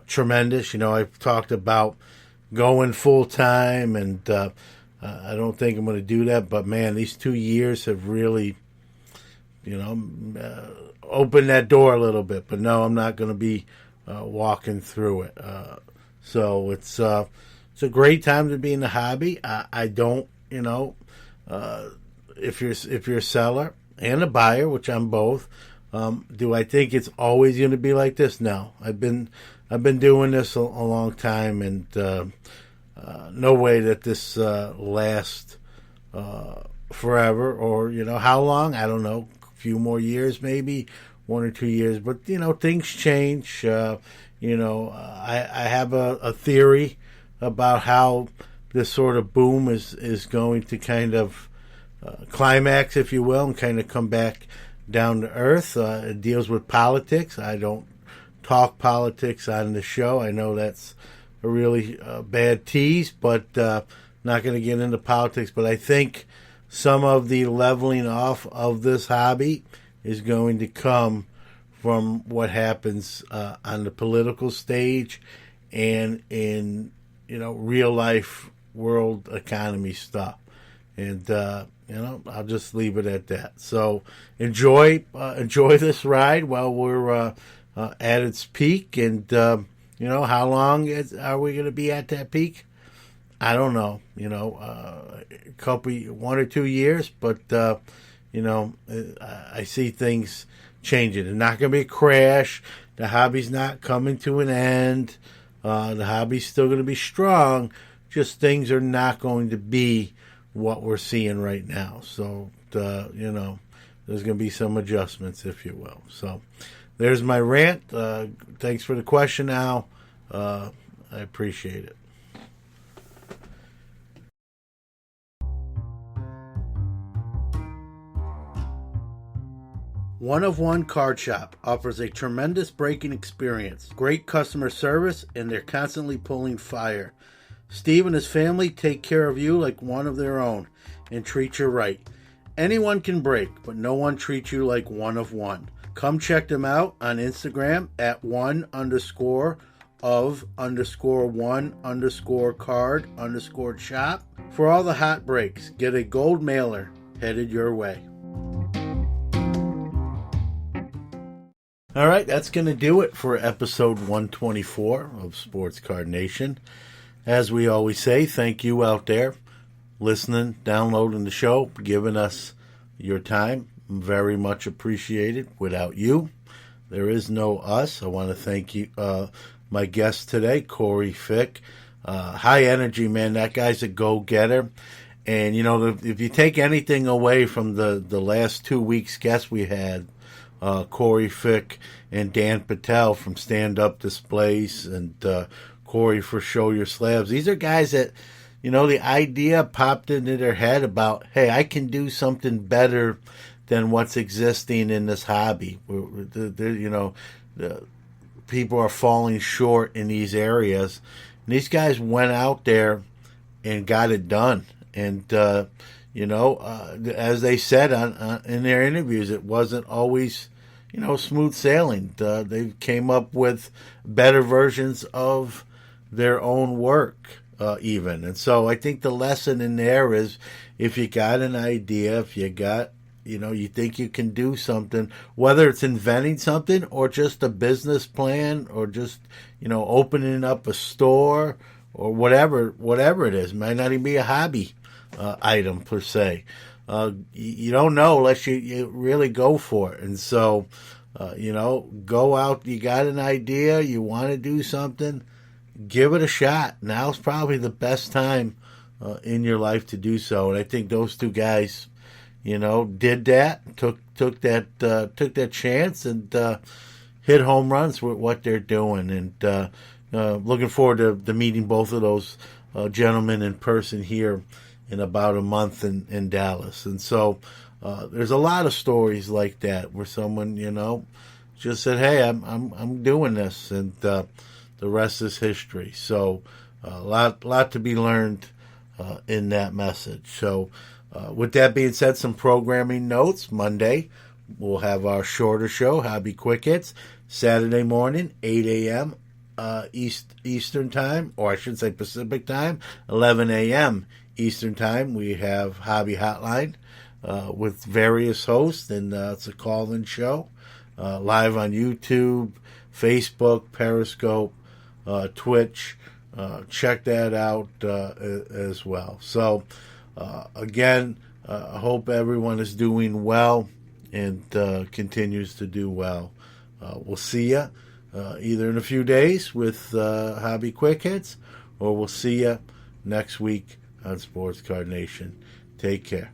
tremendous. I've talked about going full time, and I don't think I'm going to do that, but man, these 2 years have really opened that door a little bit. But no, I'm not going to be walking through it. So it's a great time to be in the hobby. I don't, if you're a seller and a buyer, which I'm both, do I think it's always going to be like this? No. I've been doing this a long time, and no way that this lasts forever, or how long? I don't know. A few more years, maybe 1 or 2 years. But things change. I have a theory about how this sort of boom is going to kind of climax, if you will, and kind of come back down to earth. It deals with politics. I don't talk politics on the show. I know that's a really bad tease, but not going to get into politics. But I think some of the leveling off of this hobby is going to come from what happens on the political stage and in real life world economy stuff. And I'll just leave it at that. So enjoy this ride while we're at its peak. And how long are we going to be at that peak? I don't know. 1 or 2 years, but I see things changing. It's not going to be a crash. The hobby's not coming to an end. The hobby's still going to be strong. Just things are not going to be what we're seeing right now. So, there's going to be some adjustments, if you will. So, there's my rant. Thanks for the question, Al. I appreciate it. One of One Card Shop offers a tremendous breaking experience, great customer service, and they're constantly pulling fire. Steve and his family take care of you like one of their own and treat you right. Anyone can break, but no one treats you like One of One. Come check them out on Instagram at one_of_one_card_shop. For all the hot breaks, get a gold mailer headed your way. All right, that's going to do it for episode 124 of Sports Card Nation. As we always say, thank you out there listening, downloading the show, giving us your time. Very much appreciated. Without you, there is no us. I want to thank you, my guest today, Corey Fick. High energy, man. That guy's a go-getter. And, if you take anything away from the last 2 weeks guests we had, Corey Fick and Dan Patel from Stand Up Displays, and Corey for Show Your Slabs. These are guys that, the idea popped into their head about, hey, I can do something better than what's existing in this hobby. The people are falling short in these areas. And these guys went out there and got it done. And, as they said in their interviews, it wasn't always, smooth sailing. They came up with better versions of their own work, even. And so I think the lesson in there is, if you got an idea, if you got, you think you can do something, whether it's inventing something or just a business plan or just, opening up a store or whatever it is. It might not even be a hobby item per se. You don't know unless you really go for it. And so, go out, you got an idea, you want to do something, give it a shot. Now's probably the best time in your life to do so. And I think those two guys, did that, took that chance and hit home runs with what they're doing. And looking forward to meeting both of those gentlemen in person here in about a month in Dallas. And so there's a lot of stories like that where someone, just said, hey, I'm doing this, and the rest is history. So a lot to be learned in that message. So with that being said, some programming notes. Monday, we'll have our shorter show, Hobby Quick Hits. Saturday morning, 8 a.m. Eastern Time, or I should say Pacific Time, 11 a.m. Eastern Time. We have Hobby Hotline with various hosts, and it's a call-in show live on YouTube, Facebook, Periscope, Twitch. Check that out as well. So, again, I hope everyone is doing well and continues to do well. We'll see you either in a few days with Hobby Quick Hits, or we'll see you next week on Sports Card Nation. Take care.